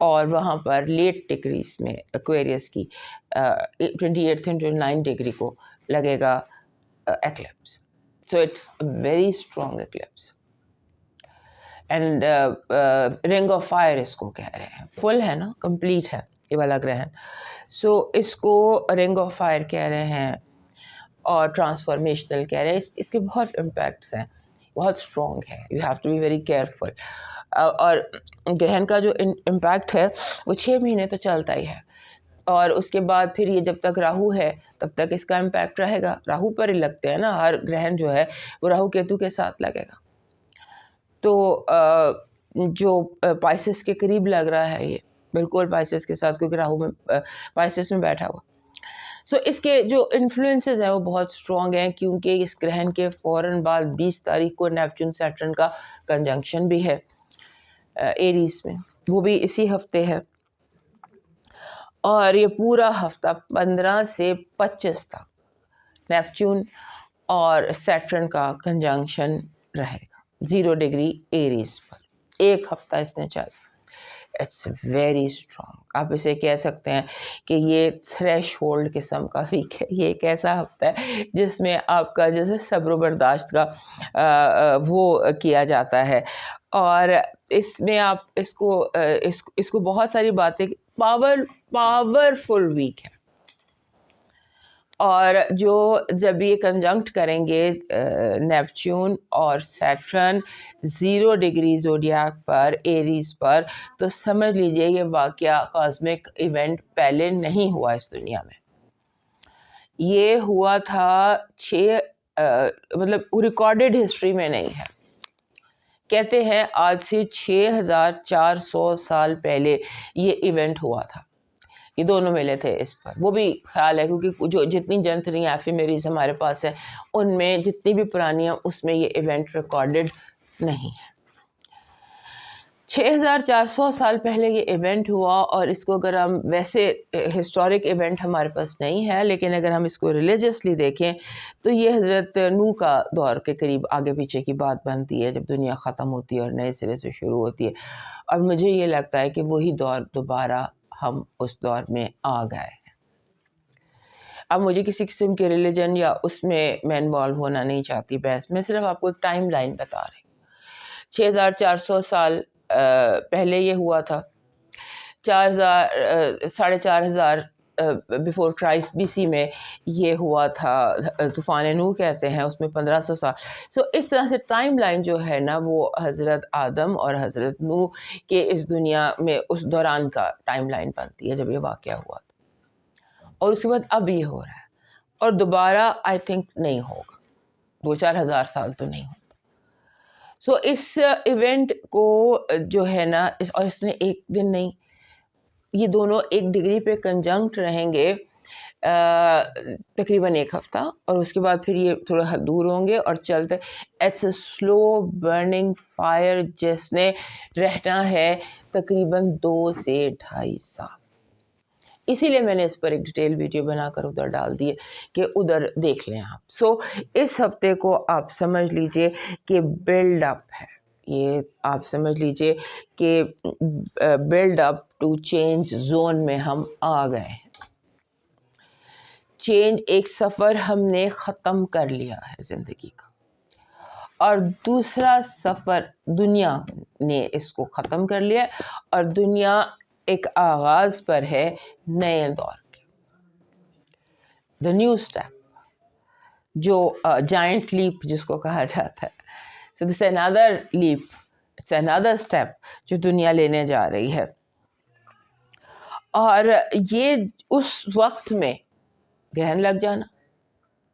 اور وہاں پر لیٹ ڈگریز میں ایکویریس کی 28 and 29 ڈگری کو لگے گا eclipse. So it's very strong eclipse. And ring of fire اس کو کہہ رہے ہیں. فل ہے نا, کمپلیٹ ہے یہ والا گرہن. سو اس کو رنگ آف فائر کہہ رہے ہیں اور ٹرانسفارمیشنل کہہ رہے ہیں. اس کے بہت امپیکٹس ہیں, بہت اسٹرانگ ہے. You have to be very careful. اور گرہن کا جو امپیکٹ ہے وہ 6 مہینے تو چلتا ہی ہے, اور اس کے بعد پھر یہ جب تک راہو ہے تب تک اس کا امپیکٹ رہے گا. راہو پر ہی لگتے ہیں نا, ہر گرہن جو ہے وہ راہو کیتو کے ساتھ لگے گا. تو جو پائسس کے قریب لگ رہا ہے یہ بالکل پائسس کے ساتھ, کیونکہ راہو میں پائسس میں بیٹھا ہوا. سو اس کے جو انفلوئنسز ہیں وہ بہت اسٹرانگ ہیں, کیونکہ اس گرہن کے فوراً بعد 20 تاریخ کو نیپچون سیٹرن کا کنجنکشن بھی ہے ایریز میں, وہ بھی اسی ہفتے ہے. اور یہ پورا ہفتہ 15 سے 25 تک نیپچون اور سیٹرن کا کنجنکشن رہے گا 0 ڈگری ایریز پر. ایک ہفتہ اس نے چلا. It's very strong. آپ اسے کہہ سکتے ہیں کہ یہ تھریش ہولڈ قسم کا ویک ہے. یہ ایک ایسا ہفتہ ہے جس میں آپ کا جیسے صبر و برداشت کا وہ کیا جاتا ہے, اور اس میں آپ اس کو بہت ساری باتیں پاورفل ویک ہے. اور جو جب یہ کنجنکٹ کریں گے نیپچون اور سیٹرن 0 ڈگری زوڈیاک پر ایریز پر, تو سمجھ لیجئے یہ واقعہ کاسمک ایونٹ پہلے نہیں ہوا اس دنیا میں. یہ ہوا تھا مطلب ریکارڈڈ ہسٹری میں نہیں ہے. کہتے ہیں آج سے 6400 سال پہلے یہ ایونٹ ہوا تھا. یہ دونوں ملے تھے اس پر. وہ بھی خیال ہے کیونکہ جو جتنی جنتری ایفیمیریز ہمارے پاس ہیں ان میں جتنی بھی پرانی ہیں اس میں یہ ایونٹ ریکارڈڈ نہیں ہے. 6400 سال پہلے یہ ایونٹ ہوا, اور اس کو اگر ہم ویسے ہسٹورک ایونٹ ہمارے پاس نہیں ہے, لیکن اگر ہم اس کو ریلیجسلی دیکھیں تو یہ حضرت نوح کا دور کے قریب آگے پیچھے کی بات بنتی ہے, جب دنیا ختم ہوتی ہے اور نئے سرے سے شروع ہوتی ہے. اور مجھے یہ لگتا ہے کہ وہی دور دوبارہ ہم اس دور میں آ گئے ہیں. اب مجھے کسی قسم کے ریلیجن یا اس میں انوالو ہونا نہیں چاہتی بحث میں, صرف آپ کو ایک ٹائم لائن بتا رہی ہوں. 6400 سال پہلے یہ ہوا تھا. 4500 بیفور کرائسٹ BC میں یہ ہوا تھا. طوفان نوح کہتے ہیں, اس میں 1500 سال. سو اس طرح سے ٹائم لائن جو ہے نا وہ حضرت آدم اور حضرت نوح کے اس دنیا میں اس دوران کا ٹائم لائن بنتی ہے جب یہ واقعہ ہوا تھا. اور اس کے بعد اب یہ ہو رہا ہے, اور دوبارہ آئی تھنک نہیں ہوگا. 2-4 ہزار سال تو نہیں ہوگا. سو اس ایونٹ کو جو ہے نا اور اس نے ایک دن نہیں, یہ دونوں 1 ڈگری پہ کنجنکٹ رہیں گے تقریباً 1 ہفتہ, اور اس کے بعد پھر یہ تھوڑا دور ہوں گے اور چلتے. It's a slow burning fire جس نے رہنا ہے تقریباً 2 سے 2.5 سال. اسی لیے میں نے اس پر ایک ڈیٹیل ویڈیو بنا کر ادھر ڈال دی ہے کہ ادھر دیکھ لیں آپ. سو اس ہفتے کو آپ سمجھ لیجئے کہ بلڈ اپ ہے. یہ آپ سمجھ لیجئے کہ build up to change zone میں ہم آ گئے ہیں. چینج ایک سفر ہم نے ختم کر لیا ہے زندگی کا, اور دوسرا سفر دنیا نے اس کو ختم کر لیا, اور دنیا ایک آغاز پر ہے نئے دور کے. دا نیو اسٹیپ, جو جائنٹ لیپ جس کو کہا جاتا ہے. So this another leap, it's another step جو دنیا لینے جا رہی ہے. اور یہ اس وقت میں گرہن لگ جانا,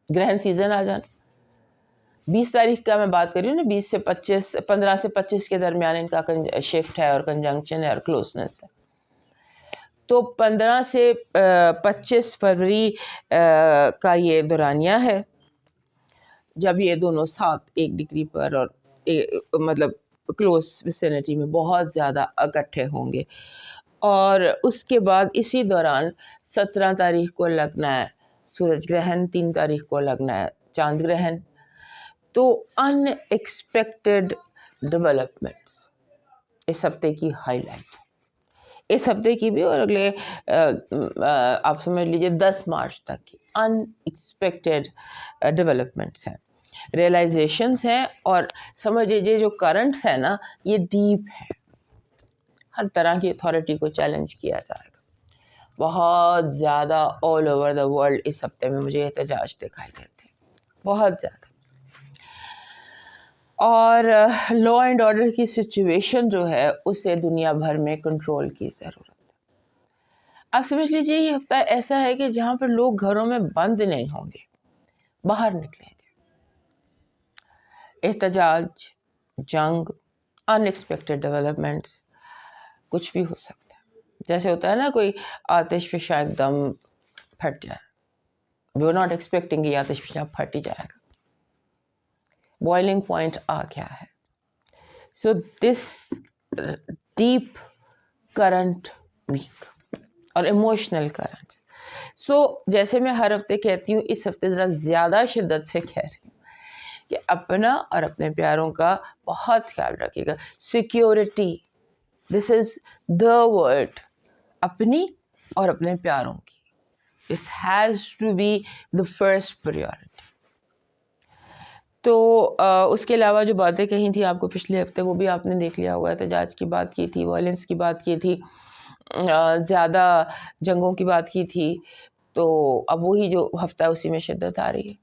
گرہن سیزن آ جانا. 20 تاریخ کا میں بات کر رہی ہوں نا, 20 سے 25, 15 سے 25 کے درمیان ان کا شفٹ ہے اور کنجنکشن ہے اور کلوزنس ہے. تو 15 سے 25 فروری کا یہ دورانیہ ہے جب یہ دونوں ساتھ 1 ڈگری پر اور مطلب کلوز ویسینٹی میں بہت زیادہ اکٹھے ہوں گے. اور اس کے بعد اسی دوران 17 تاریخ کو لگنا ہے سورج گرہن, 3 تاریخ کو لگنا ہے چاند گرہن. تو ان ایکسپیکٹڈ ڈیولپمنٹس اس ہفتے کی ہائی لائٹ. اس ہفتے کی بھی اور اگلے آپ سمجھ لیجیے 10 مارچ تک کی ان ایکسپیکٹڈ ڈیولپمنٹس ہیں، ریئلائزیشنس ہیں، اور سمجھ لیجیے جو کرنٹس ہیں نا یہ ڈیپ ہے. ہر طرح کی اتھارٹی کو چیلنج کیا جائے گا. بہت زیادہ آل اوور دا ورلڈ اس ہفتے میں مجھے احتجاج دکھائی دیتے ہیں، بہت زیادہ. اور لا اینڈ آرڈر کی سچویشن جو ہے اسے دنیا بھر میں کنٹرول کی ضرورت ہے. آپ سمجھ لیجیے یہ ہفتہ ایسا ہے کہ جہاں پر لوگ گھروں میں بند نہیں ہوں گے، باہر نکلیں گے. احتجاج، جنگ، ان ایکسپیکٹڈ ڈیولپمنٹس، کچھ بھی ہو سکتا ہے. جیسے ہوتا ہے نا کوئی آتش فشاں ایک دم پھٹ جائے، وی آر ناٹ ایکسپیکٹنگ یہ آتش فشاں پھٹ ہی جائے گا. بوائلنگ پوائنٹ آ گیا ہے. سو دس ڈیپ کرنٹ ویک اور ایموشنل کرنٹس. سو جیسے میں ہر ہفتے کہتی ہوں، اس ہفتے ذرا زیادہ شدت سے کہہ رہی ہوں کہ اپنا اور اپنے پیاروں کا بہت خیال رکھیے گا. Security, this is the word. اپنی اور اپنے پیاروں کی، this has to be the first priority. تو اس کے علاوہ جو باتیں کہی تھیں آپ کو پچھلے ہفتے، وہ بھی آپ نے دیکھ لیا ہوگا. احتجاج کی بات کی تھی، وائلنس کی بات کی تھی، زیادہ جنگوں کی بات کی تھی. تو اب وہی جو ہفتہ اسی میں شدت آ رہی ہے،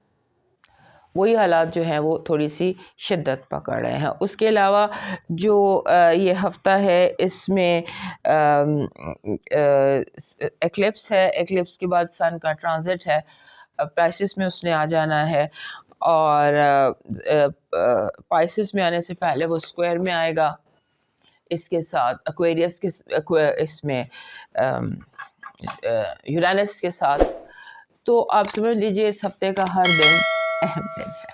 وہی حالات جو ہیں وہ تھوڑی سی شدت پکڑ رہے ہیں. اس کے علاوہ جو یہ ہفتہ ہے اس میں ایکلپس ہے. ایکلپس کے بعد سن کا ٹرانزٹ ہے، پائسس میں اس نے آ جانا ہے، اور پائسس میں آنے سے پہلے وہ اسکوائر میں آئے گا اس کے ساتھ ایکویریس کے اس میں یورینس کے ساتھ. تو آپ سمجھ لیجئے اس ہفتے کا ہر دن اہم دن ہے.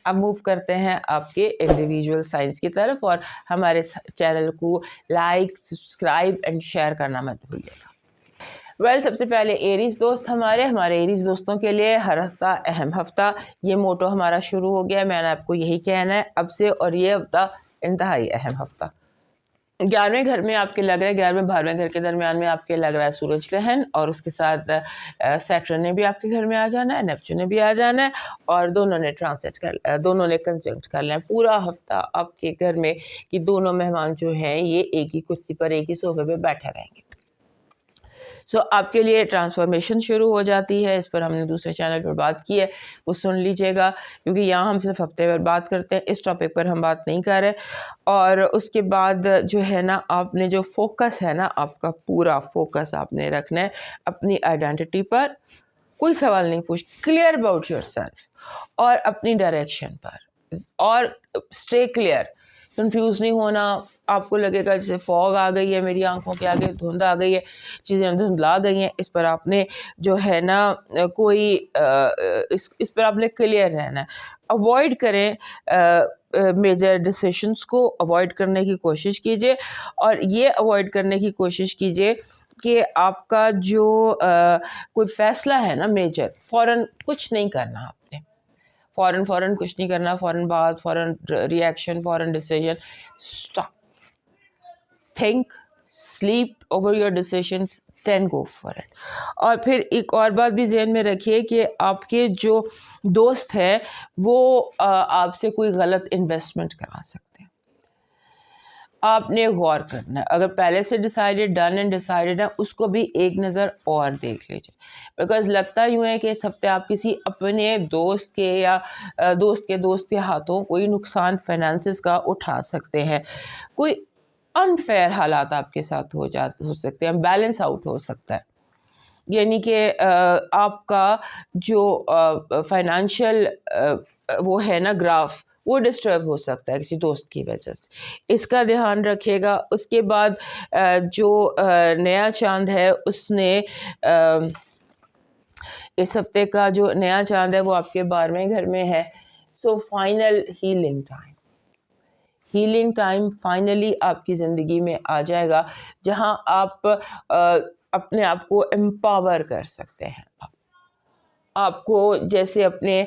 اب موو کرتے ہیں آپ کے انڈیویجول سائنس کی طرف، اور ہمارے چینل کو لائک، سبسکرائب اینڈ شیئر کرنا مت بھولیے گا. سب سے پہلے ایریز دوست، ہمارے ایریز دوستوں کے لیے ہر ہفتہ اہم ہفتہ، یہ موٹو ہمارا شروع ہو گیا. میں نے آپ کو یہی کہنا ہے اب سے، اور یہ ہفتہ انتہائی اہم ہفتہ. 11ویں گھر میں آپ کے لگ رہا ہے، 11ویں 12ویں گھر کے درمیان میں آپ کے لگ رہا ہے سورج گرہن، اور اس کے ساتھ سیٹرن نے بھی آپ کے گھر میں آ جانا ہے، نیپچون نے بھی آ جانا ہے، اور دونوں نے دونوں نے کنجنکٹ کر لینا ہے. پورا ہفتہ آپ کے گھر میں کہ دونوں مہمان جو ہیں یہ ایک ہی کرسی پر، ایک ہی صوفے پہ بیٹھے رہیں گے. سو آپ کے لیے ٹرانسفارمیشن شروع ہو جاتی ہے. اس پر ہم نے دوسرے چینل پر بات کی ہے، وہ سن لیجئے گا، کیونکہ یہاں ہم صرف ہفتے پر بات کرتے ہیں، اس ٹاپک پر ہم بات نہیں کر رہے. اور اس کے بعد جو ہے نا، آپ نے جو فوکس ہے نا، آپ کا پورا فوکس آپ نے رکھنا ہے اپنی آئیڈینٹی پر. کوئی سوال نہیں پوچھ، کلیئر اباؤٹ یور سیلف اور اپنی ڈائریکشن پر، اور اسٹے کلیئر. کنفیوز نہیں ہونا. آپ کو لگے گا جیسے فوگ آ گئی ہے میری آنکھوں کے آگے، دھند آ گئی ہے، چیزیں دھندلا گئی ہیں، اس پر آپ نے جو ہے نا کوئی اس پر آپ نے کلیئر رہنا ہے. اوائڈ کریں میجر ڈیسیشنس کو، اوائڈ کرنے کی کوشش کیجیے، اور یہ اوائڈ کرنے کی کوشش کیجیے کہ آپ کا جو کوئی فیصلہ ہے نا میجر، فوراً کچھ نہیں کرنا. آپ نے فوراً کچھ نہیں کرنا، فوراً بات، فوراً ریئیکشن، فوراً decision. Stop, think, sleep over your decisions, then go for it. اور پھر ایک اور بات بھی ذہن میں رکھیے کہ آپ کے جو دوست ہیں وہ آپ سے کوئی غلط انویسٹمنٹ کرا سکتے ہیں. آپ نے غور کرنا ہے. اگر پہلے سے ڈیسائیڈڈ، ڈن اینڈ ڈیسائیڈڈ ہے، اس کو بھی ایک نظر اور دیکھ لیجیے. بیکاز لگتا یوں ہے کہ اس ہفتے آپ کسی اپنے دوست کے یا دوست کے ہاتھوں کوئی نقصان فائنانسز کا اٹھا سکتے ہیں. کوئی انفیئر حالات آپ کے ساتھ ہو سکتے ہیں، بیلنس آؤٹ ہو سکتا ہے. یعنی کہ آپ کا جو فائنانشیل وہ ہے نا گراف، وہ ڈسٹرب ہو سکتا ہے کسی دوست کی وجہ سے. اس کا دھیان رکھیے گا. اس کے بعد جو نیا چاند ہے، اس نے اس ہفتے کا جو نیا چاند ہے وہ آپ کے 12ویں گھر میں ہے. سو فائنل ہیلنگ ٹائم فائنلی آپ کی زندگی میں آ جائے گا، جہاں آپ اپنے آپ کو امپاور کر سکتے ہیں. آپ کو جیسے اپنے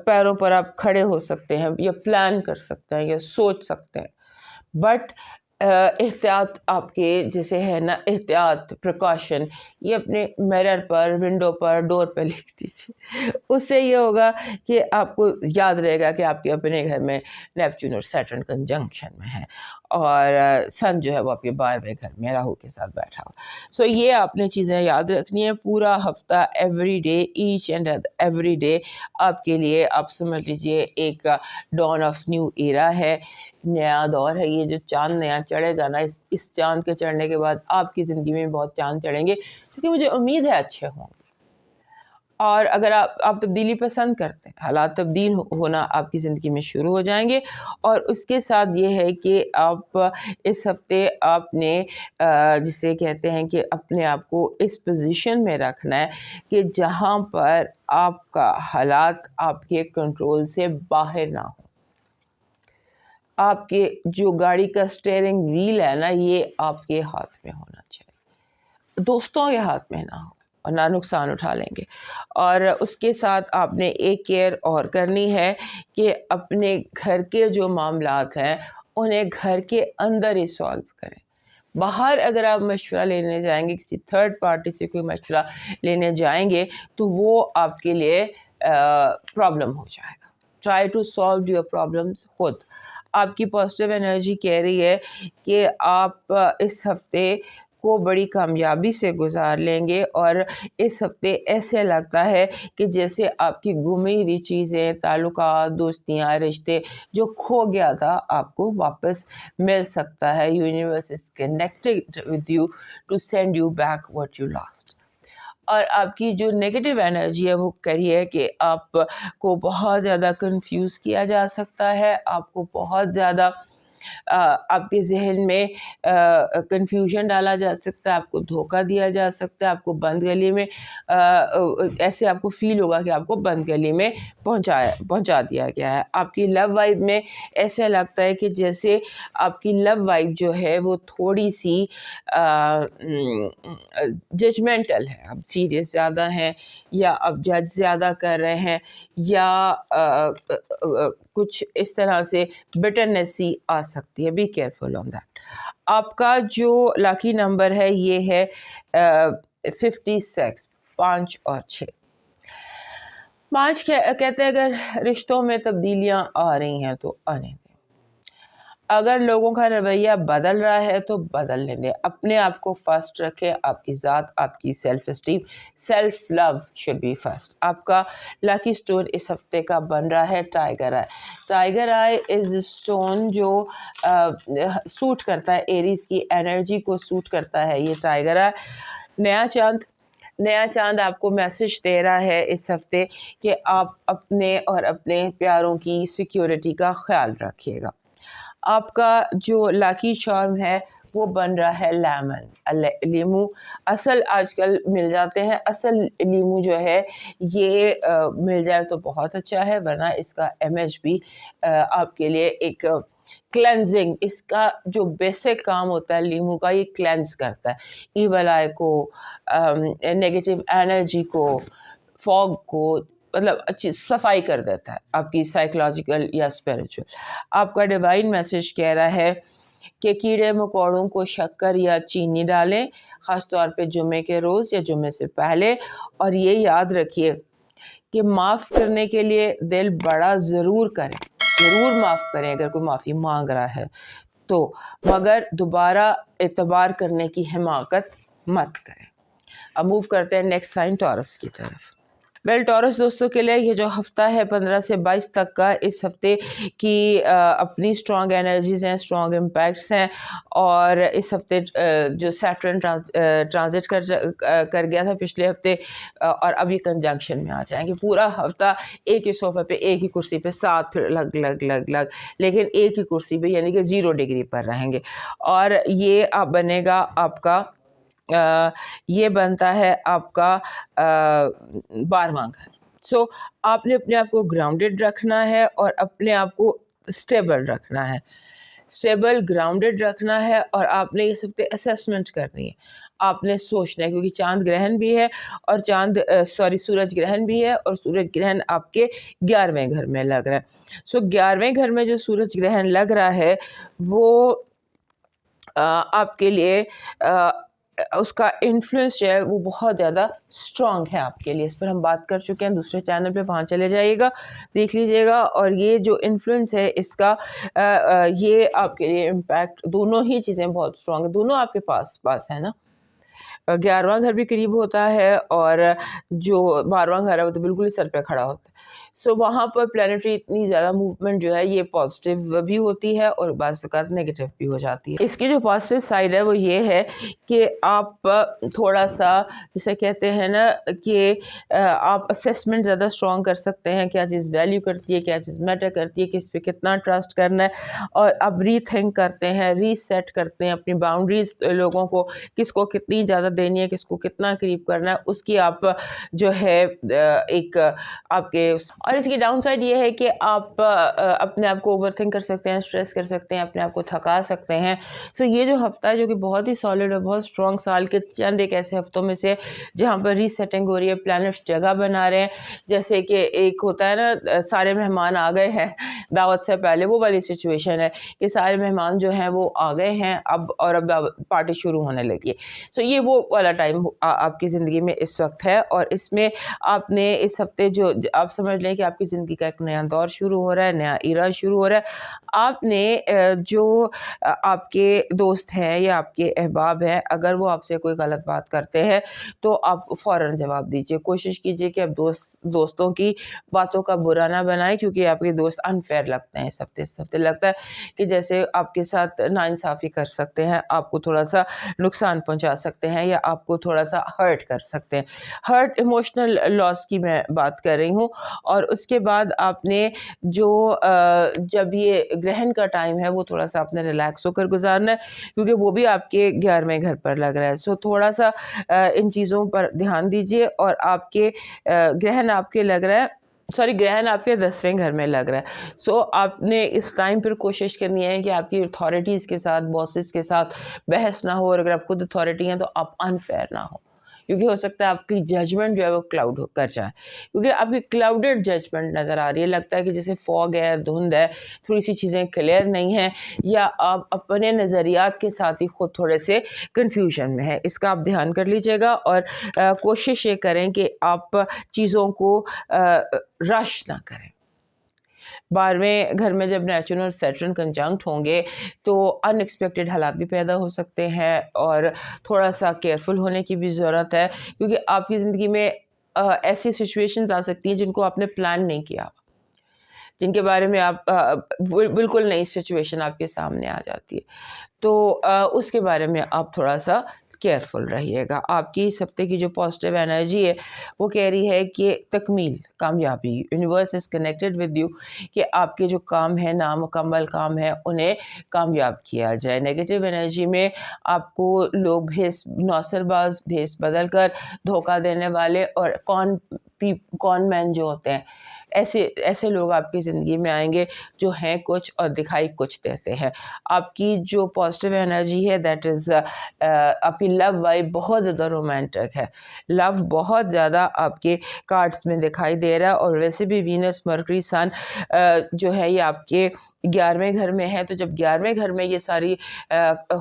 پیروں پر آپ کھڑے ہو سکتے ہیں، یا پلان کر سکتے ہیں، یا سوچ سکتے ہیں. بٹ احتیاط آپ کے جیسے ہے نا، احتیاط پریکاشن، یہ اپنے میرر پر، ونڈو پر، ڈور پہ لکھ دیجیے. اس سے یہ ہوگا کہ آپ کو یاد رہے گا کہ آپ کے اپنے گھر میں نیپچون اور سیٹرن کنجنکشن میں ہے، اور سن جو ہے وہ آپ کے 12ویں گھر میں راہو کے ساتھ بیٹھا ہوا. سو یہ آپ نے چیزیں یاد رکھنی ہے پورا ہفتہ، every day, each and every day آپ کے لیے. آپ سمجھ لیجیے ایک ڈان آف نیو ایرا ہے، نیا دور ہے. یہ جو چاند نیا چڑھے گا نا، اس چاند کے چڑھنے کے بعد آپ کی زندگی میں بہت چاند چڑھیں گے، کیونکہ مجھے امید ہے اچھے ہوں گے. اور اگر آپ تبدیلی پسند کرتے ہیں، حالات تبدیل ہونا آپ کی زندگی میں شروع ہو جائیں گے. اور اس کے ساتھ یہ ہے کہ آپ اس ہفتے آپ نے جسے کہتے ہیں کہ اپنے آپ کو اس پوزیشن میں رکھنا ہے کہ جہاں پر آپ کا حالات آپ کے کنٹرول سے باہر نہ ہو. آپ کے جو گاڑی کا اسٹیئرنگ ویل ہے نا، یہ آپ کے ہاتھ میں ہونا چاہیے، دوستوں کے ہاتھ میں نہ ہو اور نہ نقصان اٹھا لیں گے. اور اس کے ساتھ آپ نے ایک کیئر اور کرنی ہے کہ اپنے گھر کے جو معاملات ہیں انہیں گھر کے اندر ہی سالو کریں. باہر اگر آپ مشورہ لینے جائیں گے، کسی تھرڈ پارٹی سے کوئی مشورہ لینے جائیں گے، تو وہ آپ کے لیے پرابلم ہو جائے گا. Try to solve your problems خود. آپ کی پازیٹیو انرجی کہہ رہی ہے کہ آپ اس ہفتے کو بڑی کامیابی سے گزار لیں گے، اور اس ہفتے ایسے لگتا ہے کہ جیسے آپ کی گمی ہوئی چیزیں، تعلقات، دوستیاں، رشتے جو کھو گیا تھا آپ کو واپس مل سکتا ہے. Universe is connected with you to send you back what you lost. اور آپ کی جو نیگیٹو انرجی ہے وہ کہیے کہ آپ کو بہت زیادہ کنفیوز کیا جا سکتا ہے، آپ کو بہت زیادہ آپ کے ذہن میں کنفیوژن ڈالا جا سکتا ہے، آپ کو دھوکہ دیا جا سکتا ہے، آپ کو بند گلی میں ایسے آپ کو فیل ہوگا کہ آپ کو بند گلی میں پہنچا دیا گیا ہے. آپ کی لو وائب میں ایسا لگتا ہے کہ جیسے آپ کی لو وائب جو ہے وہ تھوڑی سی ججمنٹل ہے، اب سیریس زیادہ ہیں، یا اب جج زیادہ کر رہے ہیں، یا کچھ اس طرح سے بٹرنس سی آ سکتی ہے. Be careful on that. آپ کا جو لاکی نمبر ہے یہ ہے 56، 5 اور 6. 5 کہتے ہیں اگر رشتوں میں تبدیلیاں آ رہی ہیں تو آنے دیں. اگر لوگوں کا رویہ بدل رہا ہے تو بدل لیں دیں. اپنے آپ کو فرسٹ رکھیں، آپ کی ذات، آپ کی self esteem, self love should be first. آپ کا لاکی سٹون اس ہفتے کا بن رہا ہے ٹائیگر آئی. ٹائیگر آئی از اسٹون جو سوٹ کرتا ہے ایریز کی انرجی کو، سوٹ کرتا ہے یہ ٹائیگر آئی. نیا چاند آپ کو میسج دے رہا ہے اس ہفتے کہ آپ اپنے اور اپنے پیاروں کی سیکیورٹی کا خیال رکھیے گا. آپ کا جو لاکی چارم ہے وہ بن رہا ہے لیمن، لیمو. اصل آج کل مل جاتے ہیں، اصل لیمو جو ہے یہ مل جائے تو بہت اچھا ہے، ورنہ اس کا امیج بھی آپ کے لیے ایک کلینزنگ، اس کا جو بیسک کام ہوتا ہے لیمو کا، یہ کلینز کرتا ہے ایول آئی کو، نیگیٹو انرجی کو، فوگ کو، مطلب اچھی صفائی کر دیتا ہے آپ کی سائیکولوجیکل یا اسپریچول. آپ کا ڈیوائن میسج کہہ رہا ہے کہ کیڑے مکوڑوں کو شکر یا چینی ڈالیں، خاص طور پہ جمعے کے روز یا جمعے سے پہلے. اور یہ یاد رکھیے کہ معاف کرنے کے لیے دل بڑا ضرور کریں، ضرور معاف کریں اگر کوئی معافی مانگ رہا ہے تو، مگر دوبارہ اعتبار کرنے کی حماقت مت کریں. اب موو کرتے ہیں نیکسٹ سائن ٹورس کی طرف. ٹورس دوستوں کے لیے یہ جو ہفتہ ہے 15 سے 22 تک کا، اس ہفتے کی اپنی اسٹرانگ انرجیز ہیں، اسٹرانگ امپیکٹس ہیں. اور اس ہفتے جو سیٹرن ٹرانزٹ کر گیا تھا پچھلے ہفتے، اور اب یہ کنجنکشن میں آ جائیں گے. پورا ہفتہ ایک ہی صوفے پہ، ایک ہی کرسی پہ، ساتھ پھر لگ لیکن ایک ہی کرسی پہ، یعنی کہ 0 ڈگری پر رہیں گے. اور یہ بنے گا آپ کا یہ بنتا ہے آپ کا 12واں گھر. سو آپ نے اپنے آپ کو گراؤنڈڈ رکھنا ہے اور اپنے آپ کو اسٹیبل رکھنا ہے، اسٹیبل گراؤنڈڈ رکھنا ہے. اور آپ نے یہ سب اسیسمنٹ کرنی ہے، آپ نے سوچنا ہے، کیونکہ چاند گرہن بھی ہے اور سورج گرہن بھی ہے، اور سورج گرہن آپ کے 11ویں گھر میں لگ رہا ہے. سو 11ویں گھر میں جو سورج گرہن لگ رہا ہے وہ آپ کے لیے اس کا انفلوئنس جو ہے وہ بہت زیادہ اسٹرانگ ہے آپ کے لیے. اس پر ہم بات کر چکے ہیں دوسرے چینل پہ, وہاں چلے جائیے گا, دیکھ لیجیے گا. اور یہ جو انفلوئنس ہے اس کا یہ آپ کے لیے امپیکٹ, دونوں ہی چیزیں بہت اسٹرانگ ہیں, دونوں آپ کے پاس ہے نا. 11واں گھر بھی قریب ہوتا ہے اور جو 12واں گھر ہے وہ تو بالکل ہی سر پہ کھڑا ہوتا ہے. سو وہاں پر پلانٹری اتنی زیادہ موومنٹ جو ہے یہ پازیٹیو بھی ہوتی ہے اور بعض اوقات نیگیٹیو بھی ہو جاتی ہے. اس کی جو پازیٹیو سائڈ ہے وہ یہ ہے کہ آپ تھوڑا سا جسے کہتے ہیں نا کہ آپ اسیسمنٹ زیادہ اسٹرانگ کر سکتے ہیں, کیا چیز ویلیو کرتی ہے, کیا چیز میٹر کرتی ہے, کس پہ کتنا ٹرسٹ کرنا ہے, اور آپ ری تھنک کرتے ہیں, ری سیٹ کرتے ہیں اپنی باؤنڈریز لوگوں کو, کس کو کتنی زیادہ دینی ہے, کس کو کتنا قریب کرنا ہے, اس کی آپ جو ہے ایک آپ کے. اور اس کی ڈاؤن سائڈ یہ ہے کہ آپ اپنے آپ کو اوور تھنک کر سکتے ہیں, اسٹریس کر سکتے ہیں, اپنے آپ کو تھکا سکتے ہیں. سو یہ جو ہفتہ ہے جو کہ بہت ہی سالڈ اور بہت اسٹرانگ, سال کے چند ایک ایسے ہفتوں میں سے جہاں پر ری سیٹنگ ہو رہی ہے, پلانٹس جگہ بنا رہے ہیں. جیسے کہ ایک ہوتا ہے نا سارے مہمان آ گئے ہیں دعوت سے پہلے, وہ والی سچویشن ہے کہ سارے مہمان جو ہیں وہ آ گئے ہیں اب, اور اب پارٹی شروع ہونے لگی ہے. سو یہ وہ والا ٹائم آپ کی زندگی میں اس وقت ہے, اور اس میں آپ نے اس ہفتے جو آپ سمجھ لیں کہ آپ کی زندگی کا ایک نیا دور شروع ہو رہا ہے, نیا ایرا شروع ہو رہا ہے. آپ نے جو آپ کے دوست ہیں یا آپ کے احباب ہیں, اگر وہ آپ سے کوئی غلط بات کرتے ہیں تو آپ فوراً جواب دیجیے. کوشش کیجیے کہ آپ دوستوں کی باتوں کا برا نہ بنائیں, کیونکہ آپ کے دوست انفیئر لگتے ہیں. اس ہفتے لگتا ہے کہ جیسے آپ کے ساتھ ناانصافی کر سکتے ہیں, آپ کو تھوڑا سا نقصان پہنچا سکتے ہیں, یا آپ کو تھوڑا سا ہرٹ کر سکتے ہیں. ہرٹ ایموشنل لاس کی میں بات کر رہی ہوں. اور اس کے بعد آپ نے جو جب یہ گرہن کا ٹائم ہے وہ تھوڑا سا آپ نے ریلیکس ہو کر گزارنا ہے, کیونکہ وہ بھی آپ کے 11ویں گھر پر لگ رہا ہے. سو تھوڑا سا ان چیزوں پر دھیان دیجیے. اور آپ کے گرہن آپ کے لگ رہا ہے, گرہن آپ کے 10ویں گھر میں لگ رہا ہے. سو آپ نے اس ٹائم پھر کوشش کرنی ہے کہ آپ کی اتھارٹیز کے ساتھ, باسز کے ساتھ بحث نہ ہو, اور اگر آپ خود اتھارٹی ہیں تو آپ انفیئر نہ ہو, کیونکہ ہو سکتا ہے آپ کی ججمنٹ جو ہے وہ کلاؤڈ کر جائے, کیونکہ آپ کی کلاؤڈڈ ججمنٹ نظر آ رہی ہے. لگتا ہے کہ جیسے فوگ ہے, دھند ہے, تھوڑی سی چیزیں کلیئر نہیں ہیں, یا آپ اپنے نظریات کے ساتھ ہی خود تھوڑے سے کنفیوژن میں ہیں. اس کا آپ دھیان کر لیجیے گا, اور کوشش یہ کریں کہ آپ چیزوں کو رش نہ کریں. 12ویں گھر میں جب نیچرل اور سیٹرن کنجنکٹ ہوں گے تو ان ایکسپیکٹڈ حالات بھی پیدا ہو سکتے ہیں, اور تھوڑا سا کیئرفل ہونے کی بھی ضرورت ہے, کیونکہ آپ کی زندگی میں ایسی سچویشنز آ سکتی ہیں جن کو آپ نے پلان نہیں کیا, جن کے بارے میں آپ بالکل نئی سچویشن آپ کے سامنے آ جاتی ہے. تو اس کے بارے میں آپ تھوڑا سا کیئرفل رہیے گا. آپ کی اس ہفتے کی جو پازیٹیو انرجی ہے وہ کہہ رہی ہے کہ تکمیل, کامیابی, universe is connected with you, کہ آپ کے جو کام ہیں, نامکمل کام ہیں, انہیں کامیاب کیا جائے. نیگیٹو انرجی میں آپ کو لوگ نوسر باز, بھیس بدل کر دھوکہ دینے والے, اور کون مین جو ہوتے ہیں, ایسے لوگ آپ کی زندگی میں آئیں گے جو ہیں کچھ اور دکھائی کچھ دیتے ہیں. آپ کی جو پازیٹیو انرجی ہے دیٹ از آپ کی لو وائب بہت زیادہ رومانٹک ہے. لو بہت زیادہ آپ کے کارڈز میں دکھائی دے رہا ہے, اور ویسے بھی وینس, مرکری, سن جو ہے یہ آپ کے 11ویں گھر میں ہے. تو جب 11ویں گھر میں یہ ساری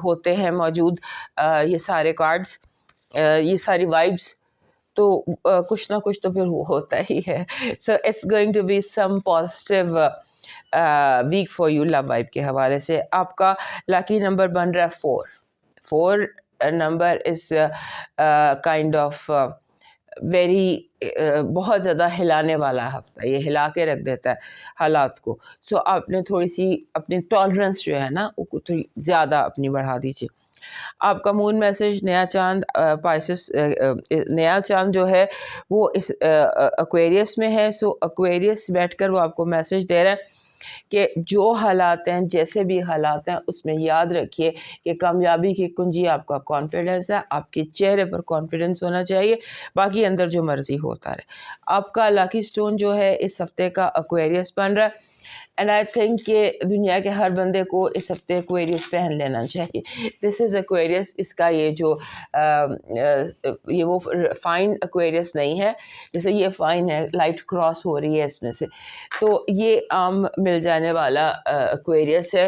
ہوتے ہیں موجود, یہ سارے کارڈز, یہ ساری وائبس, تو کچھ نہ کچھ تو پھر ہوتا ہی ہے. So it's going to be some positive week for you love vibe کے حوالے سے. آپ کا لاکی نمبر بن رہا ہے 4 number is kind of very بہت زیادہ ہلانے والا ہفتہ, یہ ہلا کے رکھ دیتا ہے حالات کو. سو آپ نے تھوڑی سی اپنی ٹالرنس جو ہے نا وہ تھوڑی زیادہ اپنی بڑھا دیجیے. آپ کا مون میسج نیا چاند پائسس, نیا چاند جو ہے وہ اس ایکویریس میں ہے. سو ایکویریس بیٹھ کر وہ آپ کو میسج دے رہا ہے کہ جو حالات ہیں, جیسے بھی حالات ہیں, اس میں یاد رکھیے کہ کامیابی کی کنجی آپ کا کانفیڈنس ہے. آپ کے چہرے پر کانفیڈنس ہونا چاہیے, باقی اندر جو مرضی ہوتا رہے. آپ کا لاکی سٹون جو ہے اس ہفتے کا ایکویریس بن رہا ہے. اینڈ آئی تھنک کہ دنیا کے ہر بندے کو اس ہفتے ایکویریس پہن لینا چاہیے. دس از ایکویریس. اس کا یہ جو یہ وہ فائن ایکویریس نہیں ہے, جیسے یہ فائن ہے, لائٹ کراس ہو رہی ہے اس میں سے, تو یہ عام مل جانے والا ایکویریس ہے.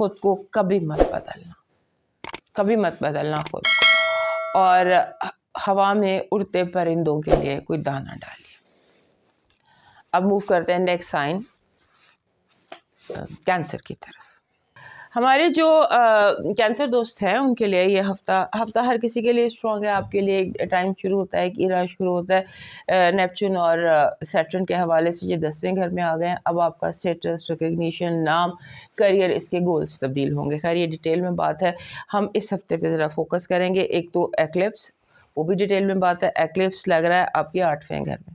خود کو کبھی مت بدلنا، کبھی مت بدلنا خود کو، اور ہوا میں اڑتے پرندوں کے لیے کوئی دانہ ڈالیے۔ اب موو کرتے ہیں نیکسٹ سائن، کینسر کی طرف۔ ہمارے جو کینسر دوست ہیں ان کے لیے یہ ہفتہ ہر کسی کے لیے اسٹرانگ ہے۔ آپ کے لیے ایک ٹائم شروع ہوتا ہے، ایک ایرا شروع ہوتا ہے نیپچون اور سیٹرن کے حوالے سے، یہ 10ویں گھر میں آ گئے ہیں۔ اب آپ کا اسٹیٹس، ریکگنیشن، نام، کریئر، اس کے گولز تبدیل ہوں گے۔ خیر یہ ڈیٹیل میں بات ہے، ہم اس ہفتے پہ ذرا فوکس کریں گے۔ ایک تو ایکلپس، وہ بھی ڈیٹیل میں بات ہے۔ ایکلپس لگ رہا ہے آپ کے 8ویں گھر میں،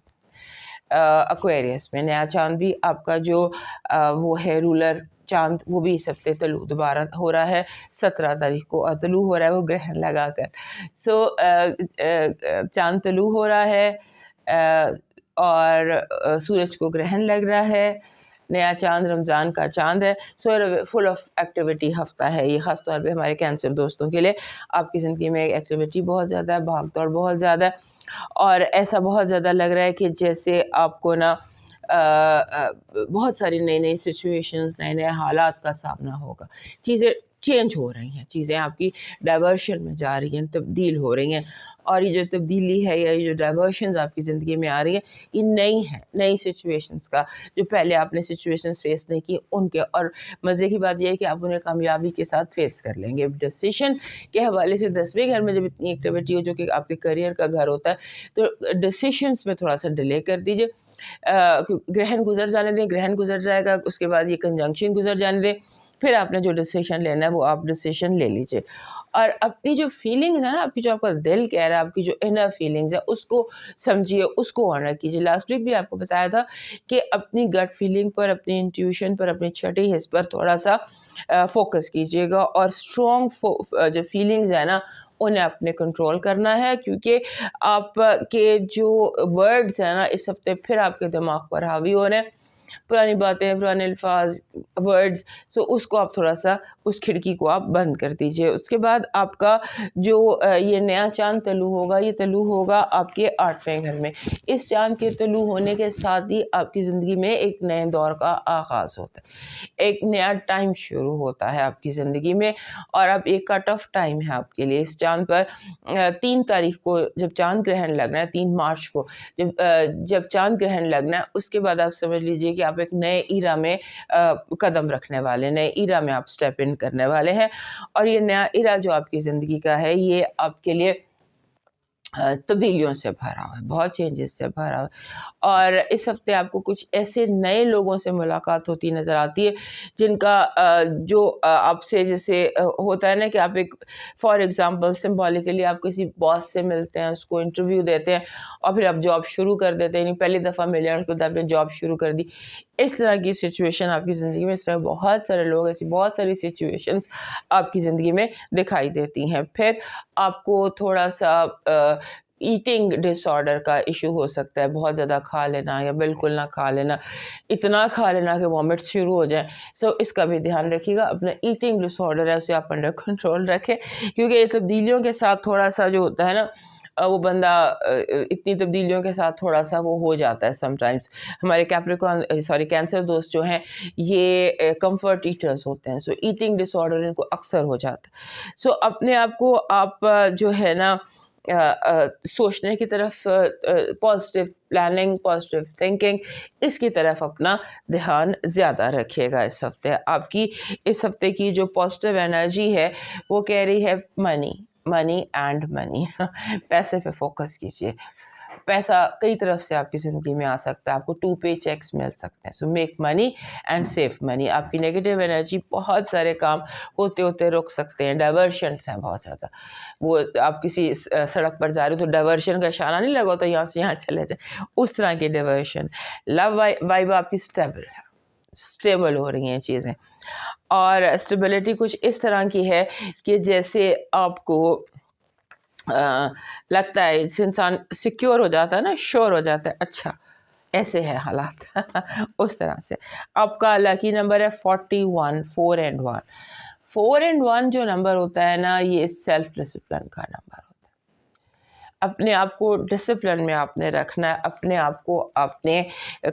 ایکویریس میں۔ نیا چاند بھی آپ کا جو وہ ہے رولر چاند، وہ بھی اس ہفتے طلوع دوبارہ ہو رہا ہے 17 تاریخ کو، اور طلوع ہو رہا ہے وہ گرہن لگا کر۔ چاند طلوع ہو رہا ہے اور سورج کو گرہن لگ رہا ہے۔ نیا چاند رمضان کا چاند ہے، سو فل آف ایکٹیویٹی ہفتہ ہے یہ، خاص طور پہ ہمارے کینسر دوستوں کے لیے۔ آپ کی زندگی میں ایکٹیویٹی بہت زیادہ ہے، بھاگ دوڑ بہت زیادہ ہے، اور ایسا بہت زیادہ لگ رہا ہے کہ جیسے آپ کو نا بہت ساری نئی سچویشنز، نئے حالات کا سامنا ہوگا۔ چیزیں چینج ہو رہی ہیں، چیزیں آپ کی ڈائیورشن میں جا رہی ہیں، تبدیل ہو رہی ہیں، اور یہ جو تبدیلی ہے یا یہ جو ڈائیورشنز آپ کی زندگی میں آ رہی ہیں، یہ نئی ہیں، نئی سچویشنز کا، جو پہلے آپ نے سچویشنز فیس نہیں کی ان کے، اور مزے کی بات یہ ہے کہ آپ انہیں کامیابی کے ساتھ فیس کر لیں گے۔ ڈیسیشن کے حوالے سے 10ویں گھر میں جب اتنی ایکٹیویٹی ہو جو کہ آپ کے کریئر کا گھر ہوتا ہے، تو ڈیسیشنز میں تھوڑا سا ڈیلے کر دیجیے۔ گرہن گزر جانے دیں، گرہن گزر جائے گا، اس کے بعد یہ کنجنکشن گزر جانے دیں، پھر آپ نے جو ڈیسیشن لینا ہے وہ آپ ڈیسیشن لے لیجئے۔ اور اپنی جو فیلنگز ہیں نا، آپ کی جو آپ کا دل کہہ رہا ہے، آپ کی جو انر فیلنگز ہے، اس کو سمجھیے، اس کو آنر کیجیے۔ لاسٹ ویک بھی آپ کو بتایا تھا کہ اپنی گٹ فیلنگ پر، اپنی انٹیوشن پر، اپنی چھٹی حس پر تھوڑا سا فوکس کیجیے گا، اور اسٹرانگ جو فیلنگز ہیں نا انہیں اپنے کنٹرول کرنا ہے، کیونکہ آپ کے جو ورڈز ہیں نا اس ہفتے پھر آپ کے دماغ پر حاوی ہو رہے ہیں، پرانی باتیں، پرانے الفاظ، ورڈز، سو اس کو آپ تھوڑا سا، اس کھڑکی کو آپ بند کر دیجئے۔ اس کے بعد آپ کا جو یہ نیا چاند طلوع ہوگا، یہ طلوع ہوگا آپ کے 8ویں گھر میں۔ اس چاند کے طلوع ہونے کے ساتھ ہی آپ کی زندگی میں ایک نئے دور کا آغاز ہوتا ہے، ایک نیا ٹائم شروع ہوتا ہے آپ کی زندگی میں، اور اب ایک کٹ آف ٹائم ہے آپ کے لیے۔ اس چاند پر 3 تاریخ کو جب چاند گرہن لگنا ہے، 3 مارچ کو جب چاند گرہن لگنا ہے، اس کے بعد آپ سمجھ لیجئے کہ آپ ایک نئے ایرا میں قدم رکھنے والے، نئے ایرا میں آپ سٹیپ ان کرنے والے ہیں، اور یہ نیا ایرا جو آپ کی زندگی کا ہے یہ آپ کے لیے تبدیلیوں سے بھرا ہوا ہے، بہت چینجز سے بھرا ہوا ہے، اور اس ہفتے آپ کو کچھ ایسے نئے لوگوں سے ملاقات ہوتی نظر آتی ہے جن کا جو آپ سے جیسے ہوتا ہے نا کہ آپ ایک فار ایگزامپل سمبولیکلی آپ کسی باس سے ملتے ہیں، اس کو انٹرویو دیتے ہیں، اور پھر آپ جاب شروع کر دیتے ہیں، یعنی پہلی دفعہ ملے اور اس کے بعد آپ نے جاب شروع کر دی۔ اس طرح کی سچویشن آپ کی زندگی میں، اس طرح بہت سارے لوگ، ایسی بہت ساری سچویشنز آپ کی زندگی میں دکھائی دیتی ہیں۔ پھر آپ کو تھوڑا سا ایٹنگ ڈس آرڈر کا ایشو ہو سکتا ہے، بہت زیادہ کھا لینا یا بالکل نہ کھا لینا، اتنا کھا لینا کہ وامٹس شروع ہو جائیں، سو اس کا بھی دھیان رکھیے گا۔ اپنا ایٹنگ ڈس آرڈر ہے اسے آپ انڈر کنٹرول رکھیں، کیونکہ یہ تبدیلیوں کے ساتھ تھوڑا سا جو ہوتا ہے نا، وہ بندہ اتنی تبدیلیوں کے ساتھ تھوڑا سا وہ ہو جاتا ہے سم ٹائمز۔ ہمارے کینسر دوست جو ہیں یہ کمفرٹ ایٹرز ہوتے ہیں، سو ایٹنگ ڈس آرڈر ان کو اکثر ہو جاتا ہے۔ سو اپنے آپ کو آپ جو ہے نا سوچنے کی طرف، پازیٹیو پلاننگ، پازیٹیو تھنکنگ، اس کی طرف اپنا دھیان زیادہ رکھیے گا۔ اس ہفتے آپ کی، اس ہفتے کی جو پازیٹیو انرجی ہے وہ کہہ رہی ہے منی، منی اینڈ منی، پیسے پہ فوکس کیجیے۔ پیسہ کئی طرف سے آپ کی زندگی میں آ سکتا ہے، آپ کو 2 پے چیکس مل سکتے ہیں، so make money and save money. آپ کی نیگیٹو انرجی، بہت سارے کام ہوتے ہوتے رک سکتے ہیں، ڈائیورشنس ہیں بہت زیادہ، وہ آپ کسی سڑک پر جا رہے ہو تو ڈائیورشن کا اشارہ نہیں لگا ہوتا یہاں سے یہاں چلے جائیں، اس طرح کی ڈائیورشن۔ لو وائب آپ کی اسٹیبل ہو رہی ہیں چیزیں، اور اسٹیبلٹی کچھ اس طرح کی ہے کہ جیسے آپ کو لگتا ہے، انسان سیکیور ہو جاتا ہے نا، شور ہو جاتا ہے، اچھا ایسے ہے حالات اس طرح سے۔ آپ کا لکی نمبر ہے 41، 4 and 1۔ 4 and 1 جو نمبر ہوتا ہے نا، یہ سیلف ڈسپلن کا نمبر ہوتا ہے۔ اپنے آپ کو ڈسپلن میں آپ نے رکھنا ہے, اپنے آپ کو آپ نے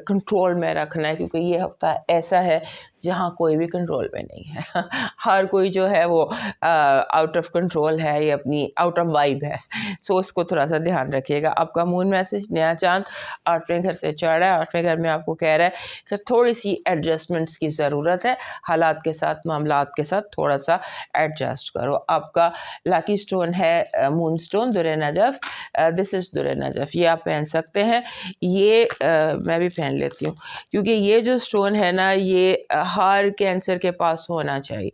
کنٹرول میں رکھنا ہے, کیونکہ یہ ہفتہ ایسا ہے جہاں کوئی بھی کنٹرول میں نہیں ہے. ہر کوئی جو ہے وہ آؤٹ آف کنٹرول ہے, یہ اپنی آؤٹ آف وائب ہے. سو اس کو تھوڑا سا دھیان رکھیے گا. آپ کا مون میسج نیا چاند 8ویں گھر سے چڑھ رہا ہے. 8ویں گھر میں آپ کو کہہ رہا ہے کہ تھوڑی سی ایڈجسٹمنٹس کی ضرورت ہے, حالات کے ساتھ, معاملات کے ساتھ تھوڑا سا ایڈجسٹ کرو. آپ کا لاکی اسٹون ہے مون اسٹون در نجف. دس از در نجف. یہ آپ پہن سکتے ہیں. یہ میں بھی پہن لیتی ہوں, کیونکہ یہ جو اسٹون ہے نا, یہ ہر کینسر کے پاس ہونا چاہیے.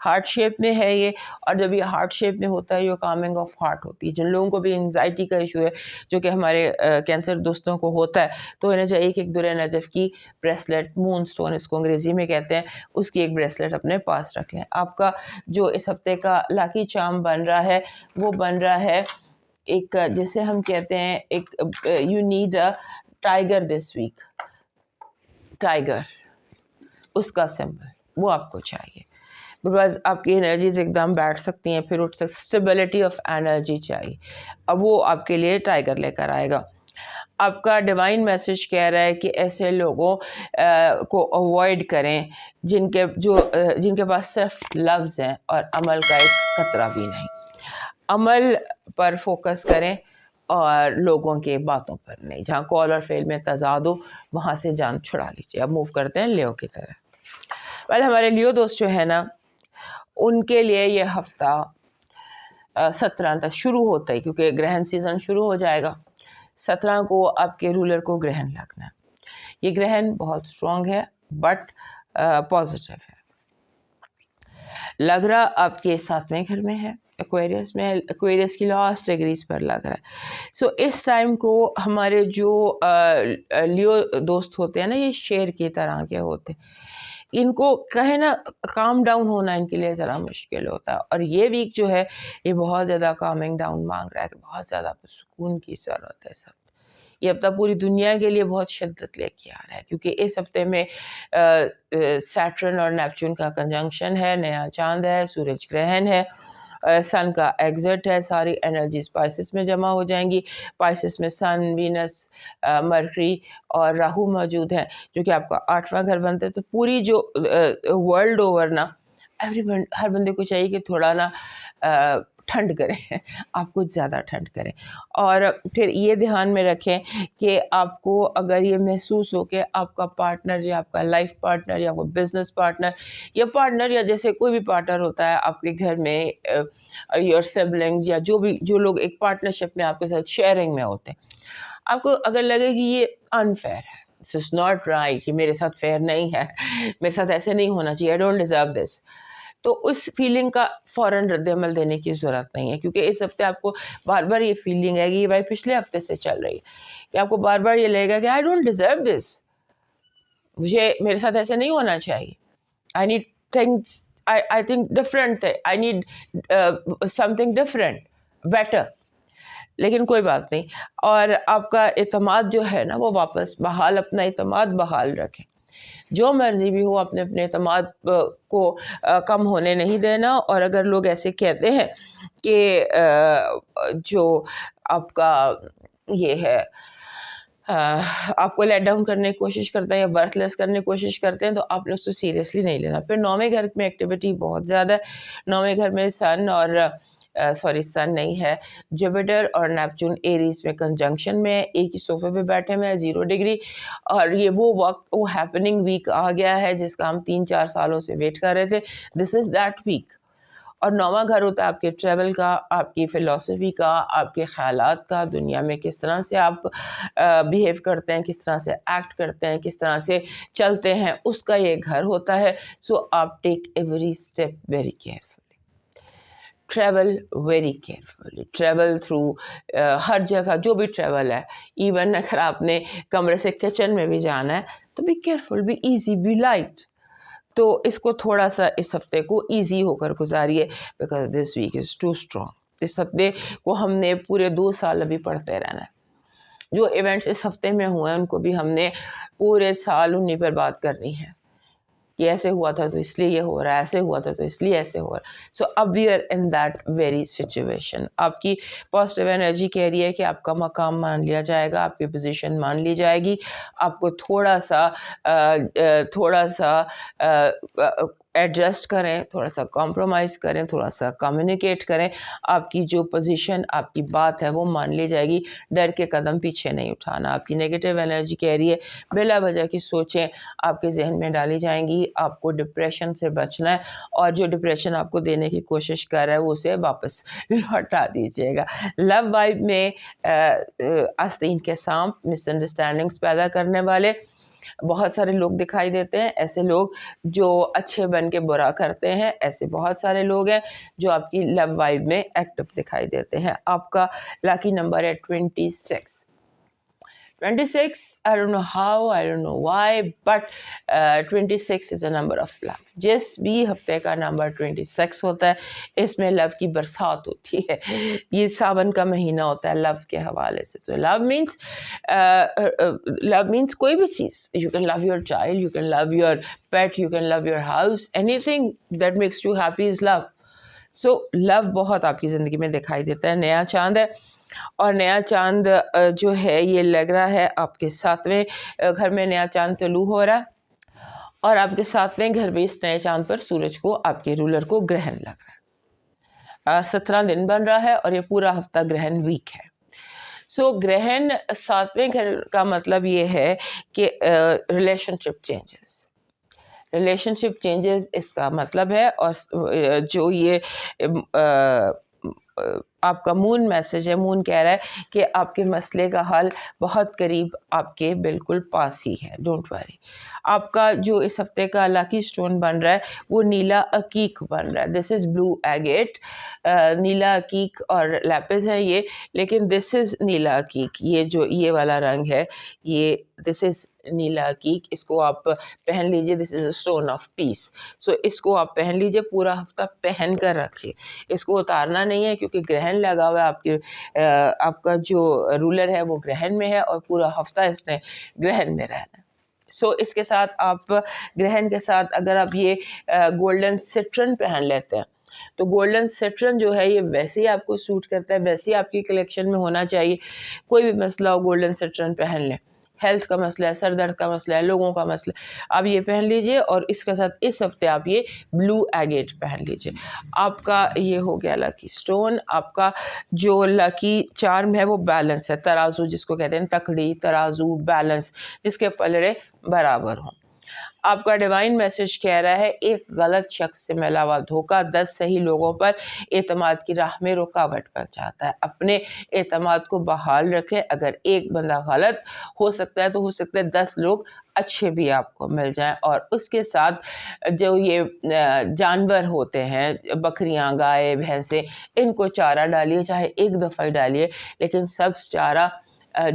ہارٹ شیپ میں ہے یہ, اور جب یہ ہارٹ شیپ میں ہوتا ہے یہ کامنگ آف ہارٹ ہوتی ہے. جن لوگوں کو بھی انزائٹی کا ایشو ہے, جو کہ ہمارے کینسر دوستوں کو ہوتا ہے, تو انہیں چاہیے کہ ایک در نجف کی بریسلیٹ, مون اسٹون اس کو انگریزی میں کہتے ہیں, اس کی ایک بریسلیٹ اپنے پاس رکھ لیں. آپ کا جو اس ہفتے کا لاکی چارم بن رہا ہے وہ بن رہا ہے ایک, جسے ہم کہتے ہیں ایک, you need a tiger this week. Tiger اس کا سمبل وہ آپ کو چاہیے, بیکاز آپ کی انرجیز ایک دم بیٹھ سکتی ہیں, پھر اٹھ سکتی. اسٹیبلٹی آف انرجی چاہیے, اب وہ آپ کے لیے ٹائیگر لے کر آئے گا. آپ کا ڈیوائن میسج کہہ رہا ہے کہ ایسے لوگوں کو اوائڈ کریں جن کے پاس صرف لفظ ہیں اور عمل کا ایک قطرہ بھی نہیں. عمل پر فوکس کریں اور لوگوں کے باتوں پر نہیں. جہاں کال اور فعل میں تضاد ہو وہاں سے جان چھڑا لیجیے. اب موو کرتے ہیں لیو کی طرح. ہمارے لیو دوست جو ہے نا, ان کے لیے یہ ہفتہ 17 تک شروع ہوتا ہے, کیونکہ گرہن سیزن شروع ہو جائے گا. 17 کو آپ کے رولر کو گرہن لگنا ہے. یہ گرہن بہت اسٹرانگ ہے بٹ پازیٹیو ہے. لگ رہا آپ کے 7ویں گھر میں ہے, ایکویریس میں. ایکویریس کی لاسٹ ڈگریز پر لگ رہا ہے. سو اس ٹائم کو ہمارے جو لیو دوست ہوتے ہیں نا, یہ شیر کی طرح کے ہوتے ہیں. ان کو کہیں نا کام ڈاؤن ہونا ان کے لیے ذرا مشکل ہوتا ہے, اور یہ ویک جو ہے یہ بہت زیادہ کامنگ ڈاؤن مانگ رہا ہے, کہ بہت زیادہ سکون کی ضرورت ہے. سب یہ ہفتہ پوری دنیا کے لیے بہت شدت لے کے آ رہا ہے, کیونکہ اس ہفتے میں سیٹرن اور نیپچون کا کنجنکشن ہے, نیا چاند ہے, سورج گرہن ہے, سن کا ایگزٹ ہے. ساری انرجیز پائسس میں جمع ہو جائیں گی. پائسس میں سن, وینس, مرکری اور راہو موجود ہیں, جو کہ آپ کا 8واں گھر بنتے ہیں. تو پوری جو ورلڈ اوور نا, ہر بندے کو چاہیے کہ تھوڑا نا ٹھنڈ کریں, آپ کچھ زیادہ ٹھنڈ کریں. اور پھر یہ دھیان میں رکھیں کہ آپ کو اگر یہ محسوس ہو کہ آپ کا پارٹنر یا آپ کا لائف پارٹنر یا کوئی بزنس پارٹنر یا جیسے کوئی بھی پارٹنر ہوتا ہے آپ کے گھر میں, یور سبلنگز یا جو لوگ ایک پارٹنرشپ میں آپ کے ساتھ شیئرنگ میں ہوتے ہیں, آپ کو اگر لگے کہ یہ انفیئر ہے, دس از ناٹ رائٹ, یہ میرے ساتھ فیئر نہیں ہے, میرے ساتھ ایسے نہیں ہونا چاہیے, آئی ڈونٹ ڈیزرو دس, تو اس فیلنگ کا فوراً رد عمل دینے کی ضرورت نہیں ہے. کیونکہ اس ہفتے آپ کو بار بار یہ فیلنگ ہے کہ یہ بھائی پچھلے ہفتے سے چل رہی ہے, کہ آپ کو بار بار یہ لگے گا کہ آئی ڈونٹ ڈیزرو دس, میرے ساتھ ایسے نہیں ہونا چاہیے, I need things, I think different thing. I need something different, better. لیکن کوئی بات نہیں. اور آپ کا اعتماد جو ہے نا وہ واپس بحال, اپنا اعتماد بحال رکھیں. جو مرضی بھی ہو اپنے اعتماد کو کم ہونے نہیں دینا. اور اگر لوگ ایسے کہتے ہیں کہ جو آپ کا یہ ہے آپ کو لیٹ ڈاؤن کرنے کی کوشش کرتے ہیں یا ورتھ لیس کرنے کی کوشش کرتے ہیں, تو آپ نے اس کو سیریسلی نہیں لینا. پھر 9ویں گھر میں ایکٹیویٹی بہت زیادہ ہے. 9ویں گھر میں سن نہیں ہے, جوپیٹر اور نیپچون ایریز میں کنجنکشن میں, ایک ہی صوفے پہ بیٹھے ہوئے ہیں 0 ڈگری. اور یہ وہ وقت, وہ ہیپننگ ویک آ گیا ہے جس کا ہم 3-4 سالوں سے ویٹ کر رہے تھے. دس از دیٹ ویک. اور 9واں گھر ہوتا ہے آپ کے ٹریول کا, آپ کی فلسفی کا, آپ کے خیالات کا, دنیا میں کس طرح سے آپ بیہیو کرتے ہیں, کس طرح سے ایکٹ کرتے ہیں, کس طرح سے چلتے ہیں, اس کا یہ گھر ہوتا ہے. سو آپ take every step very carefully, travel very carefully, travel through ہر جگہ جو بھی ٹریول ہے. ایون اگر آپ نے کمرے سے کچن میں بھی جانا ہے تو be careful, be easy, be light. تو اس کو تھوڑا سا اس ہفتے کو ایزی ہو کر گزاریے, because this week is too strong. اس ہفتے کو ہم نے پورے 2 سال ابھی پڑھتے رہنا ہے. جو ایونٹس اس ہفتے میں ہوئے ہیں ان کو بھی ہم نے پورے سال انہیں پر بات کرنی ہے. کہ ایسے ہوا تھا تو اس لیے یہ ہو رہا ہے, ایسے ہوا تھا تو اس لیے ایسے ہو رہا ہے. سو اب we are in that very situation. آپ کی پازیٹیو انرجی کہہ رہی ہے کہ آپ کا مقام مان لیا جائے گا, آپ کی پوزیشن مان لی جائے گی. آپ کو تھوڑا سا ایڈجسٹ کریں, تھوڑا سا کمپرومائز کریں, تھوڑا سا کمیونیکیٹ کریں. آپ کی جو پوزیشن, آپ کی بات ہے وہ مان لی جائے گی. ڈر کے قدم پیچھے نہیں اٹھانا. آپ کی نیگیٹو انرجی کہہ رہی ہے بلا وجہ کی سوچیں آپ کے ذہن میں ڈالی جائیں گی. آپ کو ڈپریشن سے بچنا ہے, اور جو ڈپریشن آپ کو دینے کی کوشش کر رہا ہے وہ اسے واپس لوٹا دیجیے گا. لو وائب میں آستین کے سانپ, مس انڈرسٹینڈنگس پیدا کرنے والے بہت سارے لوگ دکھائی دیتے ہیں. ایسے لوگ جو اچھے بن کے برا کرتے ہیں, ایسے بہت سارے لوگ ہیں جو آپ کی لو وائب میں ایکٹیو دکھائی دیتے ہیں. آپ کا لاکی نمبر ہے 26. 26, I don't know how, I don't know why, but 26 is a number of love. جس بھی ہفتے کا نمبر 26 ہوتا ہے اس میں لو کی برسات ہوتی ہے. یہ ساون کا مہینہ ہوتا ہے لو کے حوالے سے. تو لو مینس کوئی بھی چیز. You can love your child, you can love your pet, you can love your house, anything that makes you happy is love. So لو بہت آپ کی زندگی میں دکھائی دیتا ہے. نیا چاند ہے, اور نیا چاند جو ہے یہ لگ رہا ہے آپ کے 7ویں گھر میں نیا چاند طلوع ہو رہا ہے, اور آپ کے 7ویں گھر میں اس نئے چاند پر سورج کو, آپ کے رولر کو گرہن لگ رہا ہے. 17 دن بن رہا ہے اور یہ پورا ہفتہ گرہن ویک ہے. سو گرہن 7ویں گھر کا مطلب یہ ہے کہ ریلیشن شپ چینجز اس کا مطلب ہے. اور جو یہ آپ کا مون میسج ہے, مون کہہ رہا ہے کہ آپ کے مسئلے کا حل بہت قریب, آپ کے بالکل پاس ہی ہے. Don't worry. آپ کا جو اس ہفتے کا لاکی سٹون بن رہا ہے وہ نیلا عقیق بن رہا ہے. دس از بلو ایگیٹ. نیلا عقیق اور لیپس ہے یہ, لیکن دس از نیلا عقیق. یہ جو یہ والا رنگ ہے یہ دس از نیلا عقیق. اس کو آپ پہن لیجئے. دس از اے اسٹون آف پیس. سو اس کو آپ پہن لیجئے, پورا ہفتہ پہن کر رکھیے. اس کو اتارنا نہیں ہے کیونکہ گرہن لگا ہوا ہے. آپ کا جو رولر ہے وہ گرہن میں ہے اور پورا ہفتہ اس نے گرہن میں رہنا ہے. سو اس کے ساتھ آپ گرہن کے ساتھ اگر آپ یہ گولڈن سٹرن پہن لیتے ہیں تو گولڈن سٹرن جو ہے یہ ویسے ہی آپ کو سوٹ کرتا ہے, ویسے ہی آپ کی کلیکشن میں ہونا چاہیے. کوئی بھی مسئلہ ہو گولڈن سٹرن پہن لیں. ہیلتھ کا مسئلہ ہے, سر درد کا مسئلہ ہے, لوگوں کا مسئلہ, آپ یہ پہن لیجئے. اور اس کے ساتھ اس ہفتے آپ یہ بلو ایگیٹ پہن لیجئے. آپ کا یہ ہو گیا لاکی سٹون. آپ کا جو لاکی چارم ہے وہ بیلنس ہے, ترازو جس کو کہتے ہیں, تکڑی, ترازو, بیلنس, جس کے پلڑے برابر ہوں. آپ کا ڈیوائن میسج کہہ رہا ہے ایک غلط شخص سے ملا ہوا دھوکہ 10 صحیح لوگوں پر اعتماد کی راہ میں رکاوٹ بن جاتا ہے. اپنے اعتماد کو بحال رکھیں. اگر ایک بندہ غلط ہو سکتا ہے تو ہو سکتا ہے 10 لوگ اچھے بھی آپ کو مل جائیں. اور اس کے ساتھ جو یہ جانور ہوتے ہیں, بکریاں, گائے, بھینسیں, ان کو چارہ ڈالیے, چاہے ایک دفعہ ہی ڈالیے, لیکن سب چارہ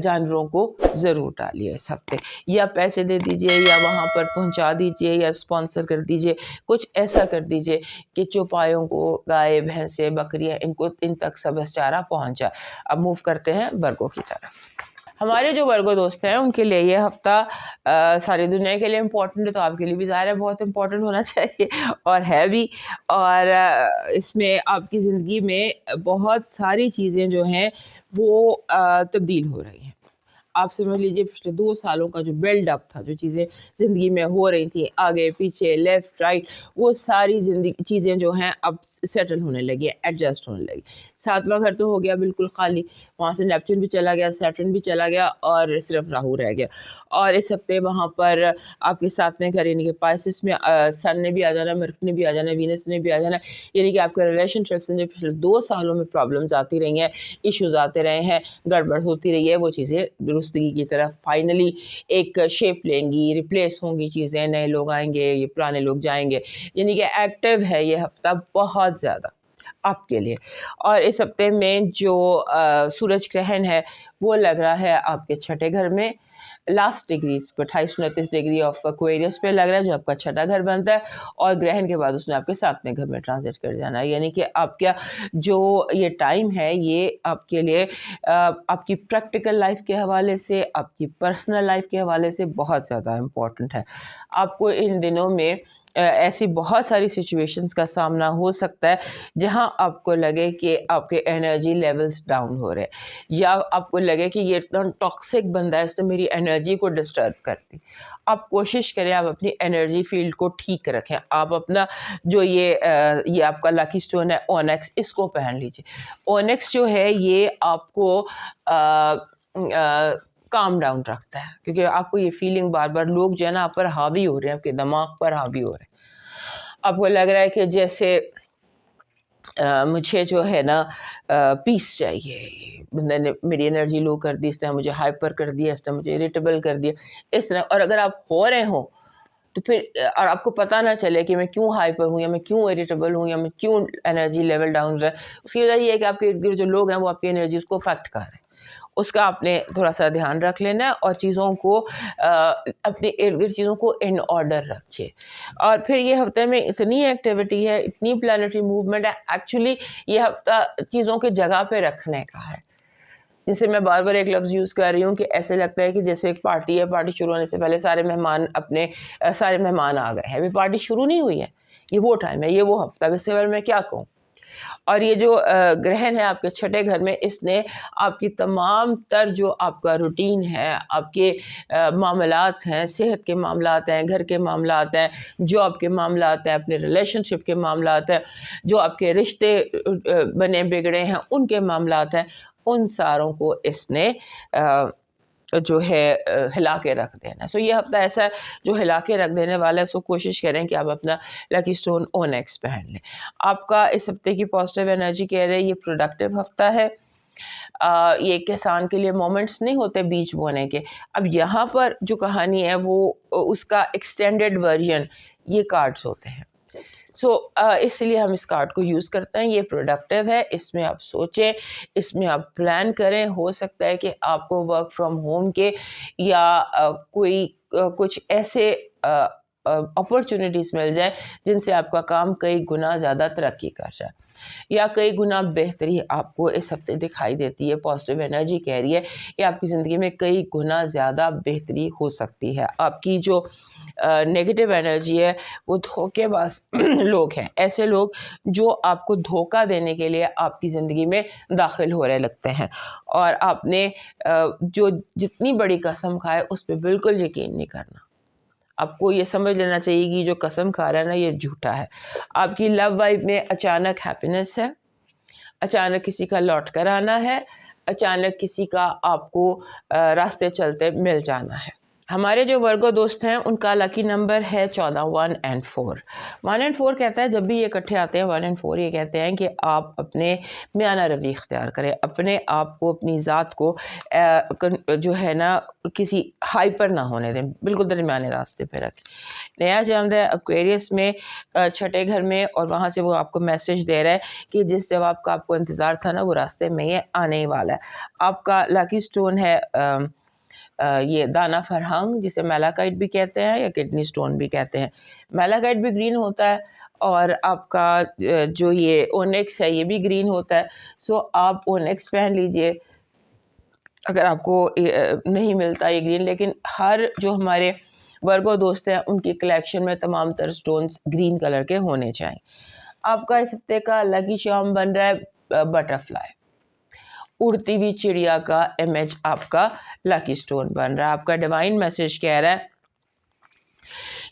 جانوروں کو ضرور ڈالیے اس ہفتے. یا پیسے دے دیجئے, یا وہاں پر پہنچا دیجئے, یا اسپانسر کر دیجئے. کچھ ایسا کر دیجئے کہ چوپایوں کو, گائے, بھینسیں, بکریاں, ان تک سبز چارہ پہنچا. اب موو کرتے ہیں ورگو کی طرف. ہمارے جو ورگو دوست ہیں ان کے لیے یہ ہفتہ ساری دنیا کے لیے امپورٹنٹ ہے, تو آپ کے لیے بھی ظاہر ہے بہت امپورٹنٹ ہونا چاہیے, اور ہے بھی. اور اس میں آپ کی زندگی میں بہت ساری چیزیں جو ہیں وہ تبدیل ہو رہی ہیں. آپ سمجھ لیجیے پچھلے 2 سالوں کا جو بلڈ اپ تھا, جو چیزیں زندگی میں ہو رہی تھیں, آگے پیچھے, لیفٹ رائٹ, وہ ساری زندگی چیزیں جو ہیں اب سیٹل ہونے لگی, ایڈجسٹ ہونے لگی. 7واں گھر تو ہو گیا بالکل خالی, وہاں سے نیپچون بھی چلا گیا, سیٹرن بھی چلا گیا, اور صرف راہو رہ گیا. اور اس ہفتے وہاں پر آپ کے 7ویں گھر یعنی کہ پائسس میں سن نے بھی آ جانا, مرکری نے بھی آ جانا, وینس نے بھی آ جانا. یعنی کہ آپ کے ریلیشن شپس میں جو پچھلے 2 سالوں میں پرابلمز آتی رہی ہیں, ایشوز آتے رہے ہیں, گڑبڑ ہوتی رہی ہے, وہ چیزیں درستگی کی طرف فائنلی ایک شیپ لیں گی, ریپلیس ہوں گی چیزیں, نئے لوگ آئیں گے, یہ پرانے لوگ جائیں گے. یعنی کہ ایکٹیو ہے یہ ہفتہ بہت زیادہ. آپ کے لیے. اور اس ہفتے میں جو سورج گرہن ہے وہ لگ رہا ہے آپ کے چھٹے گھر میں، last degrees per 28-29 degree of Aquarius پہ لگ رہا ہے، جو آپ کا چھٹا گھر بنتا ہے، اور گرہن کے بعد اس نے آپ کے 7ویں گھر میں ٹرانزٹ کر جانا ہے. یعنی کہ آپ کا جو یہ ٹائم ہے یہ آپ کے لیے آپ کی پریکٹیکل لائف کے حوالے سے، آپ کی پرسنل لائف کے حوالے سے بہت زیادہ امپورٹنٹ ہے. آپ کو ان دنوں میں ایسی بہت ساری سچویشنز کا سامنا ہو سکتا ہے جہاں آپ کو لگے کہ آپ کے انرجی لیولز ڈاؤن ہو رہے ہیں، یا آپ کو لگے کہ یہ اتنا ٹاکسک بندہ ہے، اس نے میری انرجی کو ڈسٹرب کرتی. آپ کوشش کریں آپ اپنی انرجی فیلڈ کو ٹھیک رکھیں. آپ اپنا جو یہ آپ کا لکی سٹون ہے اونیکس، اس کو پہن لیجیے. اونیکس جو ہے یہ آپ کو کام ڈاؤن رکھتا ہے، کیونکہ آپ کو یہ فیلنگ بار بار لوگ جو ہے نا آپ پر حاوی ہو رہے ہیں، آپ کے دماغ پر حاوی ہو رہے ہیں. آپ کو لگ رہا ہے کہ جیسے مجھے جو ہے نا پیس چاہیے، بندے نے میری انرجی لو کر دی، اس نے مجھے ہائپر کر دیا، اس نے مجھے اریٹیبل کر دیا اس طرح. اور اگر آپ ہو رہے ہوں تو پھر اور آپ کو پتہ نہ چلے کہ میں کیوں ہائپر ہوں، یا میں کیوں اریٹیبل ہوں، یا میں کیوں انرجی لیول ڈاؤن رہا ہے، اس کی وجہ یہ ہے کہ آپ کے ارد گرد جو لوگ ہیں وہ آپ کی انرجیز کو افیکٹ کر رہے ہیں. اس کا آپ نے تھوڑا سا دھیان رکھ لینا ہے، اور چیزوں کو اپنے ارد گرد چیزوں کو ان آرڈر رکھیے. اور پھر یہ ہفتے میں اتنی ایکٹیویٹی ہے، اتنی پلانٹری موومنٹ ہے، ایکچولی یہ ہفتہ چیزوں کے جگہ پہ رکھنے کا ہے. جسے میں بار بار ایک لفظ یوز کر رہی ہوں کہ ایسے لگتا ہے کہ جیسے ایک پارٹی ہے، پارٹی شروع ہونے سے پہلے سارے مہمان آ گئے ہیں، ابھی پارٹی شروع نہیں ہوئی ہے. یہ وہ ٹائم ہے، یہ وہ ہفتہ، اس سے میں کیا کہوں. اور یہ جو گرہن ہے آپ کے چھٹے گھر میں، اس نے آپ کی تمام تر جو آپ کا روٹین ہے، آپ کے معاملات ہیں، صحت کے معاملات ہیں، گھر کے معاملات ہیں، جو آپ کے معاملات ہیں، اپنے ریلیشن شپ کے معاملات ہیں، جو آپ کے رشتے بنے بگڑے ہیں ان کے معاملات ہیں، ان ساروں کو اس نے جو ہے ہلا کے رکھ دینا. سو یہ ہفتہ ایسا ہے جو ہلا کے رکھ دینے والا ہے. سو کوشش کریں کہ آپ اپنا لکی سٹون اونیکس پہن لیں. آپ کا اس ہفتے کی پازیٹیو انرجی کہہ رہے ہیں یہ پروڈکٹیو ہفتہ ہے. یہ کسان کے لیے مومنٹس نہیں ہوتے بیج بونے کے. اب یہاں پر جو کہانی ہے وہ اس کا ایکسٹینڈڈ ورژن یہ کارڈز ہوتے ہیں. سو اس لیے ہم اس کارڈ کو یوز کرتے ہیں. یہ پروڈکٹیو ہے، اس میں آپ سوچیں، اس میں آپ پلان کریں. ہو سکتا ہے کہ آپ کو ورک فرام ہوم کے یا کوئی کچھ ایسے اپرچونیٹیز مل جائیں جن سے آپ کا کام کئی گنا زیادہ ترقی کر جائے، یا کئی گنا بہتری آپ کو اس ہفتے دکھائی دیتی ہے. پازیٹیو انرجی کہہ رہی ہے کہ آپ کی زندگی میں کئی گنا زیادہ بہتری ہو سکتی ہے. آپ کی جو نیگیٹو انرجی ہے وہ دھوکے باز لوگ ہیں، ایسے لوگ جو آپ کو دھوکہ دینے کے لیے آپ کی زندگی میں داخل ہو رہے لگتے ہیں، اور آپ نے جو جتنی بڑی قسم کھائے اس پہ بالکل یقین نہیں کرنا. آپ کو یہ سمجھ لینا چاہیے کہ جو قسم کھا رہا ہے نا یہ جھوٹا ہے. آپ کی لو لائف میں اچانک ہیپینس ہے، اچانک کسی کا لوٹ کر آنا ہے، اچانک کسی کا آپ کو راستے چلتے مل جانا ہے. ہمارے جو ورگو دوست ہیں ان کا لکی نمبر ہے 14، 1 and 4. 1 and 4 کہتا ہے جب بھی یہ اکٹھے آتے ہیں 1 and 4 یہ کہتے ہیں کہ آپ اپنے میانہ روی اختیار کریں، اپنے آپ کو، اپنی ذات کو جو ہے نا کسی ہائپر نہ ہونے دیں، بالکل درمیانے راستے پہ رکھیں. نیا چاند ہے ایکویریس میں چھٹے گھر میں، اور وہاں سے وہ آپ کو میسج دے رہا ہے کہ جس جواب کا آپ کو انتظار تھا نا وہ راستے میں یہ آنے ہی والا ہے. آپ کا لکی سٹون ہے یہ دانا فرہنگ، جسے میلاکائٹ بھی کہتے ہیں یا کڈنی سٹون بھی کہتے ہیں. میلاکائٹ بھی گرین ہوتا ہے، اور آپ کا جو یہ اونیکس ہے یہ بھی گرین ہوتا ہے. سو آپ اونیکس پہن لیجئے اگر آپ کو نہیں ملتا یہ گرین. لیکن ہر جو ہمارے ورگو دوست ہیں ان کی کلیکشن میں تمام تر سٹونز گرین کلر کے ہونے چاہئیں. آپ کا اس ہفتے کا لکی چارم بن رہا ہے بٹرفلائی، اڑتی ہوئی چڑیا کا امیج آپ کا لکی سٹون بن رہا ہے. آپ کا ڈیوائن میسج کہہ رہا ہے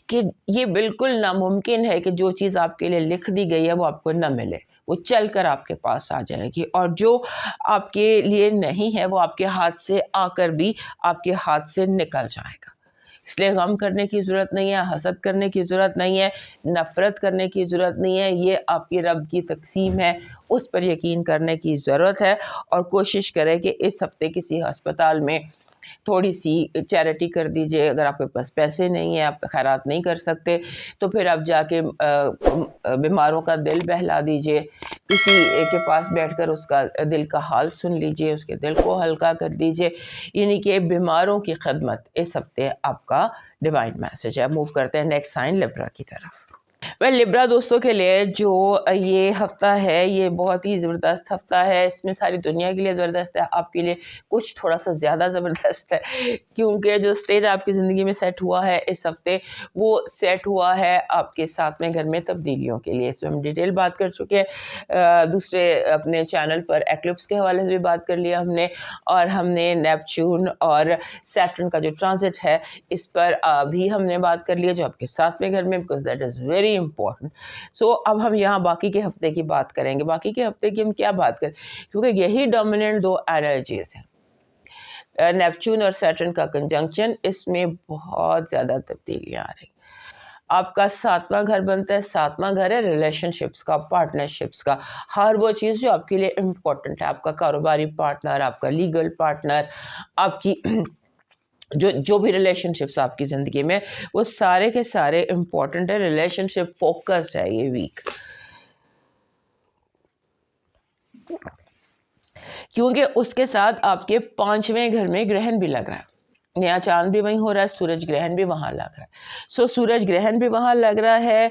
کہ یہ بالکل ناممکن ہے کہ جو چیز آپ کے لیے لکھ دی گئی ہے وہ آپ کو نہ ملے، وہ چل کر آپ کے پاس آ جائے گی، اور جو آپ کے لیے نہیں ہے وہ آپ کے ہاتھ سے آ کر بھی آپ کے ہاتھ سے نکل جائے گا. اس لیے غم کرنے کی ضرورت نہیں ہے، حسد کرنے کی ضرورت نہیں ہے، نفرت کرنے کی ضرورت نہیں ہے. یہ آپ کی رب کی تقسیم ہے، اس پر یقین کرنے کی ضرورت ہے. اور کوشش کریں کہ اس ہفتے کسی ہسپتال میں تھوڑی سی چیریٹی کر دیجئے. اگر آپ کے پاس پیسے نہیں ہیں، آپ خیرات نہیں کر سکتے، تو پھر آپ جا کے بیماروں کا دل بہلا دیجئے. کسی کے پاس بیٹھ کر اس کا دل کا حال سن لیجئے، اس کے دل کو ہلکا کر دیجئے، یعنی کہ بیماروں کی خدمت اس ہفتے آپ کا ڈیوائن میسج ہے۔ موو کرتے ہیں نیکسٹ سائن لبرا کی طرف۔ لبرا دوستوں کے لیے جو یہ ہفتہ ہے یہ بہت ہی زبردست ہفتہ ہے، اس میں ساری دنیا کے لیے زبردست ہے، آپ کے لیے کچھ تھوڑا سا زیادہ زبردست ہے، کیونکہ جو سٹیج آپ کی زندگی میں سیٹ ہوا ہے اس ہفتے، وہ سیٹ ہوا ہے آپ کے ساتویں گھر میں تبدیلیوں کے لیے۔ اس میں ہم ڈیٹیل بات کر چکے ہیں، دوسرے اپنے چینل پر ایکلپس کے حوالے سے بھی بات کر لیا ہم نے، اور ہم نے نیپچون اور سیٹرن کا جو ٹرانزٹ ہے اس پر بھی ہم نے بات کر لیا، جو آپ کے ساتویں گھر میں، because that is very important. So اب ہم یہاں باقی کے ہفتے کی بات کریں گے۔ باقی کے ہفتے کی ہم کیا بات کریں، کیونکہ یہی ڈومیننٹ دو انرجیز ہیں، نیپچون اور سیٹرن کا کنجنکشن، اس میں بہت زیادہ تبدیلیاں آ رہی۔ آپ کا ساتواں گھر بنتا ہے، ساتواں گھر ہے ریلیشن شپس کا، پارٹنرشپس کا، ہر وہ چیز جو آپ کے لیے امپورٹنٹ ہے، آپ کا کاروباری پارٹنر، آپ کا لیگل پارٹنر، آپ کی جو بھی ریلیشن شپس آپ کی زندگی میں، وہ سارے کے سارے امپورٹنٹ ہے، ریلیشن شپ فوکسڈ ہے یہ ویک، کیونکہ اس کے ساتھ آپ کے 5ویں گھر میں گرہن بھی لگ رہا ہے، نیا چاند بھی وہیں ہو رہا ہے، سورج گرہن بھی وہاں لگ رہا ہے۔ سو سورج گرہن بھی وہاں لگ رہا ہے،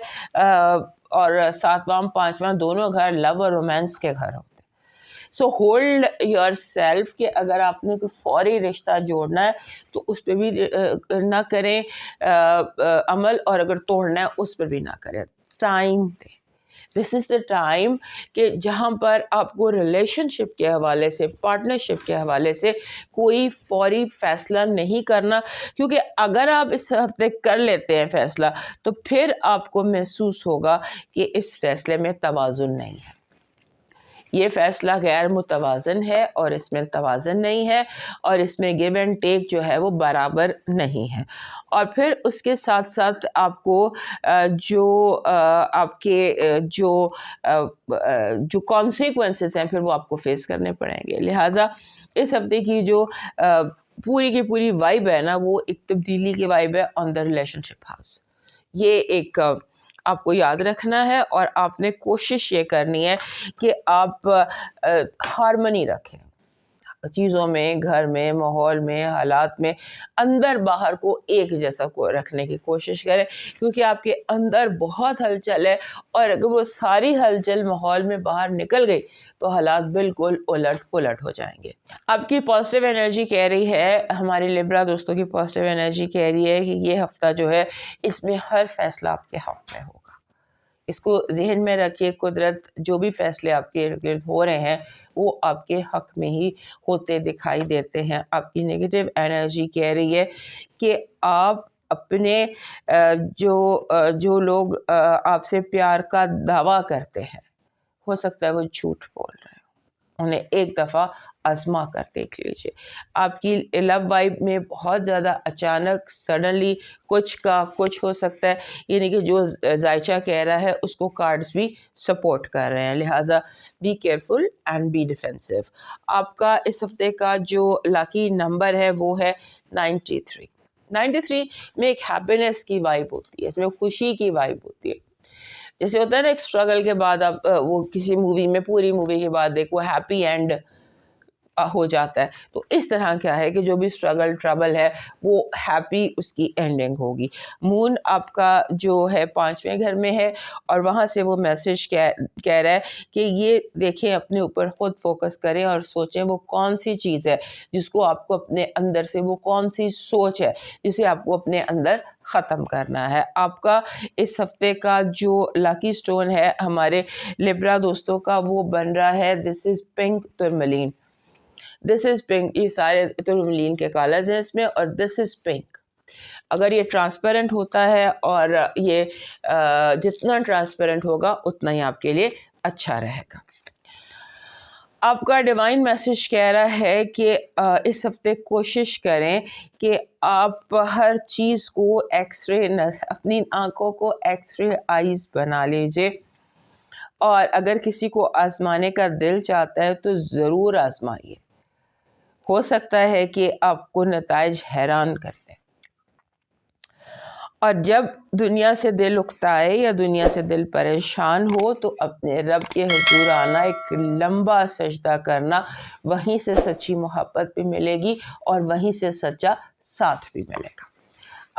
اور 7واں 5واں دونوں گھر لو اور رومانس کے گھر ہوتے ہیں۔ سو ہولڈ یور سیلف کہ اگر آپ نے کوئی فوری رشتہ جوڑنا ہے تو اس پہ بھی نہ کریں عمل، اور اگر توڑنا ہے اس پہ بھی نہ کریں، ٹائم دیں۔ دس از دا ٹائم کہ جہاں پر آپ کو ریلیشن شپ کے حوالے سے، پارٹنرشپ کے حوالے سے کوئی فوری فیصلہ نہیں کرنا، کیونکہ اگر آپ اس ہفتے کر لیتے ہیں فیصلہ تو پھر آپ کو محسوس ہوگا کہ اس فیصلے میں توازن نہیں ہے، یہ فیصلہ غیر متوازن ہے، اور اس میں توازن نہیں ہے، اور اس میں گیو اینڈ ٹیک جو ہے وہ برابر نہیں ہے۔ اور پھر اس کے ساتھ ساتھ آپ کو جو آپ کے جو کانسیکوینسز ہیں پھر وہ آپ کو فیس کرنے پڑیں گے۔ لہٰذا اس ہفتے کی جو پوری کی پوری وائب ہے نا، وہ ایک تبدیلی کی وائب ہے آن دا ریلیشن شپ ہاؤس۔ یہ ایک آپ کو یاد رکھنا ہے، اور آپ نے کوشش یہ کرنی ہے کہ آپ ہارمنی رکھیں چیزوں میں، گھر میں، ماحول میں، حالات میں، اندر باہر کو ایک جیسا کو رکھنے کی کوشش کریں، کیونکہ آپ کے اندر بہت ہلچل ہے، اور اگر وہ ساری ہلچل ماحول میں باہر نکل گئی تو حالات بالکل الٹ پلٹ ہو جائیں گے۔ آپ کی پازیٹیو انرجی کہہ رہی ہے، ہماری لبرا دوستوں کی پازیٹیو انرجی کہہ رہی ہے کہ یہ ہفتہ جو ہے اس میں ہر فیصلہ آپ کے حق میں ہوگا۔ اس کو ذہن میں رکھیے، قدرت جو بھی فیصلے آپ کے ارد گرد ہو رہے ہیں وہ آپ کے حق میں ہی ہوتے دکھائی دیتے ہیں۔ آپ کی نیگیٹو انرجی کہہ رہی ہے کہ آپ اپنے جو لوگ آپ سے پیار کا دعویٰ کرتے ہیں، ہو سکتا ہے وہ جھوٹ بول رہے ہیں، انہیں ایک دفعہ آزما کر دیکھ لیجیے۔ آپ کی لو وائب میں بہت زیادہ اچانک سڈنلی کچھ کا کچھ ہو سکتا ہے، یعنی کہ جو ذائچہ کہہ رہا ہے اس کو کارڈز بھی سپورٹ کر رہے ہیں، لہٰذا be careful and be defensive. آپ کا اس ہفتے کا جو لاکی نمبر ہے وہ ہے 93۔ 93 میں ایک ہیپینس کی وائب ہوتی ہے، اس میں خوشی کی وائب ہوتی ہے۔ جیسے ہوتا ہے نا ایک اسٹرگل کے بعد آپ وہ کسی مووی میں، پوری مووی کے بعد ایک وہ ہیپی اینڈ ہو جاتا ہے، تو اس طرح کیا ہے کہ جو بھی اسٹرگل ٹربل ہے وہ ہیپی اس کی اینڈنگ ہوگی۔ مون آپ کا جو ہے 5ویں گھر میں ہے، اور وہاں سے وہ میسج کہہ رہا ہے کہ یہ دیکھیں، اپنے اوپر خود فوکس کریں اور سوچیں وہ کون سی چیز ہے جس کو آپ کو اپنے اندر سے، وہ کون سی سوچ ہے جسے آپ کو اپنے اندر ختم کرنا ہے۔ آپ کا اس ہفتے کا جو لاکی سٹون ہے ہمارے لبرا دوستوں کا، وہ بن رہا ہے دس از پنک ٹرملین۔ دس از پنک، یہ سارے ٹرملین کے کالرز ہیں اس میں، اور دس از پنک۔ اگر یہ ٹرانسپیرنٹ ہوتا ہے، اور یہ جتنا ٹرانسپیرنٹ ہوگا اتنا ہی آپ کے لیے اچھا رہے گا۔ آپ کا ڈیوائن میسج کہہ رہا ہے کہ اس ہفتے کوشش کریں کہ آپ ہر چیز کو ایکس رے، اپنی آنکھوں کو ایکس رے آئیز بنا لیجئے، اور اگر کسی کو آزمانے کا دل چاہتا ہے تو ضرور آزمائیے، ہو سکتا ہے کہ آپ کو نتائج حیران کرتے ہیں۔ اور جب دنیا سے دل اکتائے یا دنیا سے دل پریشان ہو تو اپنے رب کے حضور آنا، ایک لمبا سجدہ کرنا، وہیں سے سچی محبت بھی ملے گی اور وہیں سے سچا ساتھ بھی ملے گا۔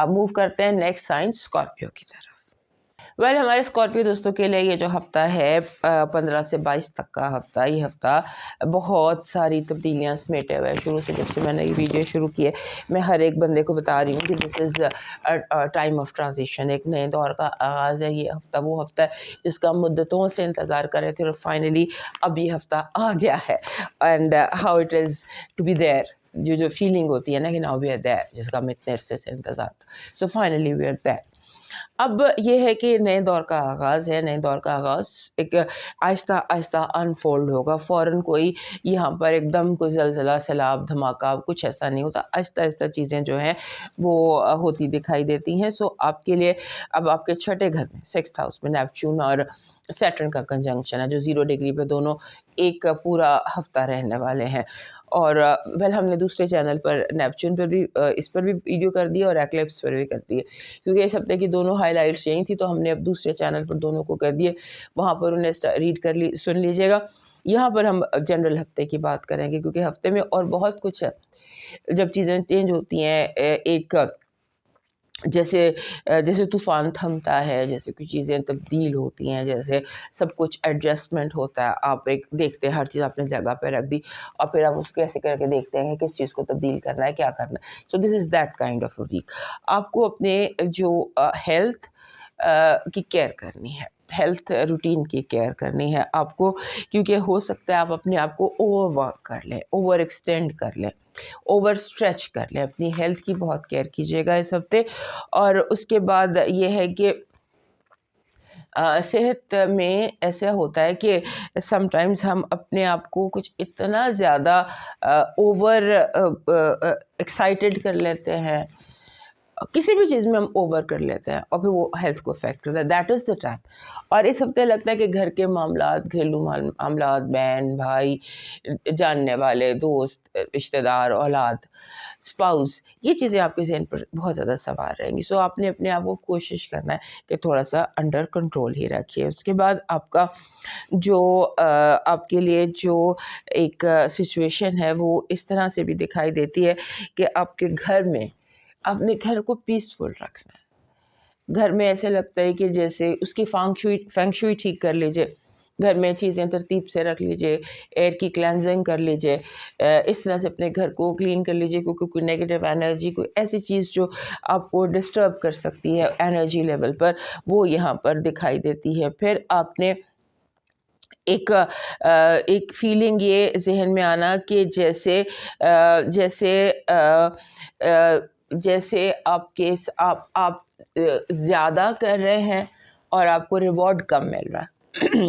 اب موو کرتے ہیں نیکسٹ سائن اسکارپیو کی طرف۔ ہمارے اسکارپیو دوستوں کے لیے یہ جو ہفتہ ہے 15 سے 22 تک کا ہفتہ، یہ ہفتہ بہت ساری تبدیلیاں سمیٹے ہوئے۔ شروع سے جب سے میں نے یہ ویڈیو شروع کی ہے میں ہر ایک بندے کو بتا رہی ہوں کہ دس از ٹائم آف ٹرانزیشن، ایک نئے دور کا آغاز ہے۔ یہ ہفتہ وہ ہفتہ ہے جس کا ہم مدتوں سے انتظار کر رہے تھے اور فائنلی اب یہ ہفتہ آ گیا ہے۔ And how it is to be there, جو فیلنگ ہوتی ہے نا کہ ناؤ وی آر دیر، جس کا ہم اتنے عرصے سے انتظار تھا، so finally we are there. اب یہ ہے کہ نئے دور کا آغاز ہے، نئے دور کا آغاز ایک آہستہ آہستہ انفولڈ ہوگا، فوراً کوئی یہاں پر ایک دم کوئی زلزلہ، سیلاب، دھماکہ، کچھ ایسا نہیں ہوتا، آہستہ آہستہ چیزیں جو ہیں وہ ہوتی دکھائی دیتی ہیں۔ سو آپ کے لیے اب آپ کے چھٹے گھر میں 6th ہاؤس میں نیپچون اور سیٹرن کا کنجنکشن ہے جو 0 ڈگری پہ دونوں ایک پورا ہفتہ رہنے والے ہیں۔ اور ہم نے دوسرے چینل پر نیپچون پر بھی اس پر بھی ویڈیو کر دی اور ایکلپس پر بھی کر دی ہے، کیونکہ اس ہفتے کی دونوں ہائی لائٹس یہی تھی تو ہم نے اب دوسرے چینل پر دونوں کو کر دیے، وہاں پر انہیں ریڈ سن لیجیے گا۔ یہاں پر ہم جنرل ہفتے کی بات کریں گے کیونکہ ہفتے میں اور بہت کچھ ہے۔ جب چیزیں چینج ہوتی ہیں، ایک جیسے طوفان تھمتا ہے، جیسے کچھ چیزیں تبدیل ہوتی ہیں، جیسے سب کچھ ایڈجسٹمنٹ ہوتا ہے، آپ ایک دیکھتے ہیں ہر چیز اپنے جگہ پہ رکھ دی اور پھر آپ اس کو ایسے کر کے دیکھتے ہیں کس چیز کو تبدیل کرنا ہے، کیا کرنا ہے۔ So this is that kind of a week. آپ کو اپنے جو ہیلتھ کی کیئر کرنی ہے، ہیلتھ روٹین کی کیئر کرنی ہے آپ کو، کیونکہ ہو سکتا ہے آپ اپنے آپ کو اوور ورک کر لیں، اوور ایکسٹینڈ کر لیں، اوور اسٹریچ کر لیں۔ اپنی ہیلتھ کی بہت کیئر کیجیے گا اس ہفتے۔ اور اس کے بعد یہ ہے کہ صحت میں ایسا ہوتا ہے کہ سم ٹائمز ہم اپنے آپ کو کچھ اتنا زیادہ اوور ایکسائٹیڈ کر لیتے ہیں، کسی بھی چیز میں ہم اوور کر لیتے ہیں اور پھر وہ ہیلتھ کو افیکٹ کرتا ہے۔ That is the time. اور اس ہفتے لگتا ہے کہ گھر کے معاملات، گھریلو معاملات، بہن بھائی، جاننے والے، دوست، رشتہ دار، اولاد، اسپاؤس، یہ چیزیں آپ کے ذہن پر بہت زیادہ سوار رہیں گی۔ سو آپ نے اپنے آپ کو کوشش کرنا ہے کہ تھوڑا سا انڈر کنٹرول ہی رکھیے۔ اس کے بعد آپ کا جو آپ کے لیے جو ایک سچویشن ہے وہ اس طرح سے بھی دکھائی دیتی ہے کہ آپ کے گھر میں اپنے گھر کو پیسفل رکھنا ہے۔ گھر میں ایسے لگتا ہے کہ جیسے اس کی فینگ شوئی ٹھیک کر لیجئے، گھر میں چیزیں ترتیب سے رکھ لیجئے، ایئر کی کلینزنگ کر لیجئے، اس طرح سے اپنے گھر کو کلین کر لیجئے، کیونکہ کوئی نیگیٹو انرجی، کوئی ایسی چیز جو آپ کو ڈسٹرب کر سکتی ہے انرجی لیول پر، وہ یہاں پر دکھائی دیتی ہے۔ پھر آپ نے ایک فیلنگ یہ ذہن میں آنا کہ جیسے آپ زیادہ کر رہے ہیں اور آپ کو ریوارڈ کم مل رہا ہے۔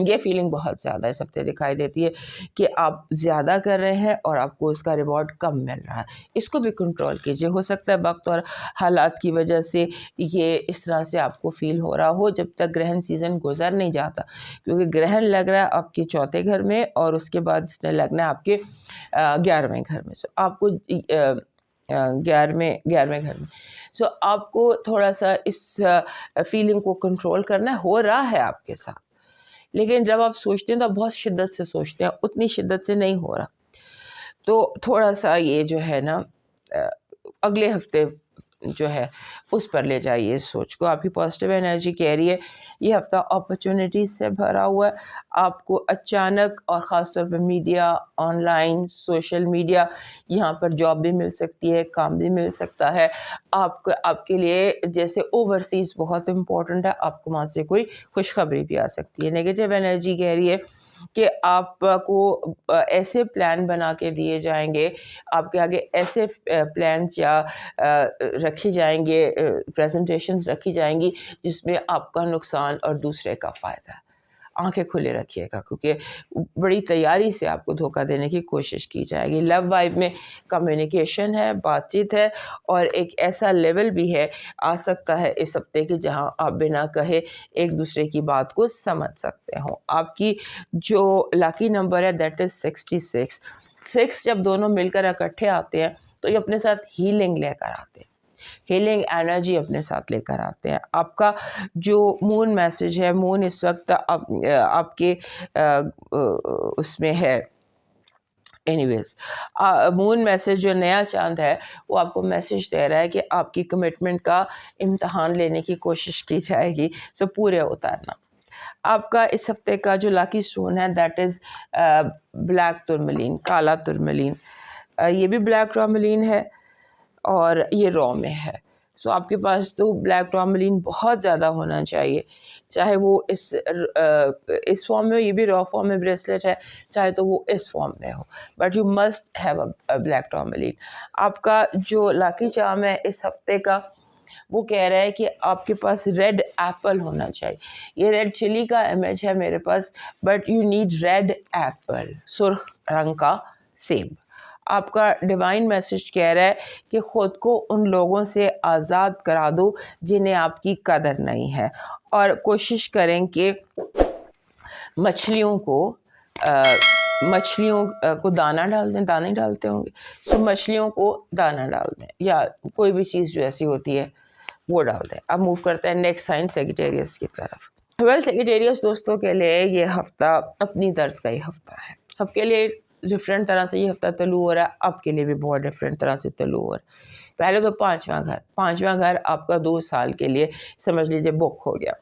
یہ فیلنگ بہت زیادہ اس ہفتے دکھائی دیتی ہے کہ آپ زیادہ کر رہے ہیں اور آپ کو اس کا ریوارڈ کم مل رہا ہے۔ اس کو بھی کنٹرول کیجیے۔ ہو سکتا ہے وقت اور حالات کی وجہ سے یہ اس طرح سے آپ کو فیل ہو رہا ہو جب تک گرہن سیزن گزر نہیں جاتا، کیونکہ گرہن لگ رہا ہے آپ کے 4تھے گھر میں اور اس کے بعد اس نے لگنا ہے آپ کے 11ویں گھر میں۔ سو آپ کو 11ویں گھر میں، سو آپ کو تھوڑا سا اس فیلنگ کو کنٹرول کرنا ہو رہا ہے آپ کے ساتھ، لیکن جب آپ سوچتے ہیں تو آپ بہت شدت سے سوچتے ہیں، اتنی شدت سے نہیں ہو رہا، تو تھوڑا سا یہ جو ہے نا اگلے ہفتے جو ہے اس پر لے جائیے اس سوچ کو۔ آپ کی پازیٹیو انرجی کہہ رہی ہے یہ ہفتہ اپرچونٹیز سے بھرا ہوا ہے۔ آپ کو اچانک اور خاص طور پہ media, on line, social media, یہاں پر جاب بھی مل سکتی ہے، کام بھی مل سکتا ہے۔ آپ کے لیے جیسے اوورسیز بہت امپورٹنٹ ہے، آپ کو وہاں سے کوئی خوشخبری بھی آ سکتی ہے۔ نیگیٹو انرجی کہہ رہی ہے کہ آپ کو ایسے پلان بنا کے دیے جائیں گے، آپ کے آگے ایسے پلانس یا رکھے جائیں گے، پریزنٹیشنز رکھی جائیں گی جس میں آپ کا نقصان اور دوسرے کا فائدہ ہے۔ آنکھیں کھلے رکھیے گا کیونکہ بڑی تیاری سے آپ کو دھوکہ دینے کی کوشش کی جائے گی۔ لو وائب میں کمیونیکیشن ہے، بات چیت ہے اور ایک ایسا لیول بھی ہے آ سکتا ہے اس ہفتے کہ جہاں آپ بنا کہے ایک دوسرے کی بات کو سمجھ سکتے ہوں۔ آپ کی جو لاکی نمبر ہے دیٹ از 66۔ 6 جب دونوں مل کر اکٹھے آتے ہیں تو یہ اپنے ساتھ ہیلنگ لے کر آتے ہیں۔ ہیلنگ انرجی اپنے ساتھ لے کر آتے ہیں. آپ کا جو مون میسج ہے، مون اس وقت آپ کے اس میں ہے. اینی ویز مون میسج جو نیا چاند ہے وہ آپ کو میسج دے رہا ہے کہ آپ کی کمٹمنٹ کا امتحان لینے کی کوشش کی جائے گی، سو پورے اتارنا. آپ کا اس ہفتے کا جو لاکی سٹون ہے دیٹ از بلیک ترملین، کالا ترملین. یہ بھی بلیک ٹراملین ہے اور یہ را میں ہے. سو آپ کے پاس تو بلیک ٹراملین بہت زیادہ ہونا چاہیے، چاہے وہ اس فارم میں ہو، یہ بھی را فارم میں بریسلیٹ ہے، چاہے تو وہ اس فارم میں ہو، but you must have a black tourmaline. آپ کا جو لاکی چارم ہے اس ہفتے کا وہ کہہ رہا ہے کہ آپ کے پاس ریڈ ایپل ہونا چاہیے. یہ ریڈ چلی کا امیج ہے میرے پاس، but you need red apple, سرخ رنگ کا سیب. آپ کا ڈیوائن میسج کہہ رہا ہے کہ خود کو ان لوگوں سے آزاد کرا دو جنہیں آپ کی قدر نہیں ہے، اور کوشش کریں کہ مچھلیوں کو دانہ ڈال دیں. دانے ڈالتے ہوں گے، سو مچھلیوں کو دانہ ڈال دیں، یا کوئی بھی چیز جو ایسی ہوتی ہے وہ ڈال دیں. اب موو کرتے ہیں نیکسٹ سائن سیجیٹیریس کی طرف. سیجیٹیریس دوستوں کے لیے یہ ہفتہ اپنی طرز کا ہی ہفتہ ہے. سب کے لیے ڈفرینٹ طرح سے یہ ہفتہ طلوع ہو رہا ہے، آپ کے لیے بھی بہت ڈفرینٹ طرح سے طلوع ہو رہا ہے. پہلے تو پانچواں گھر آپ کا 2 سال کے لیے سمجھ لیجیے بک ہو گیا.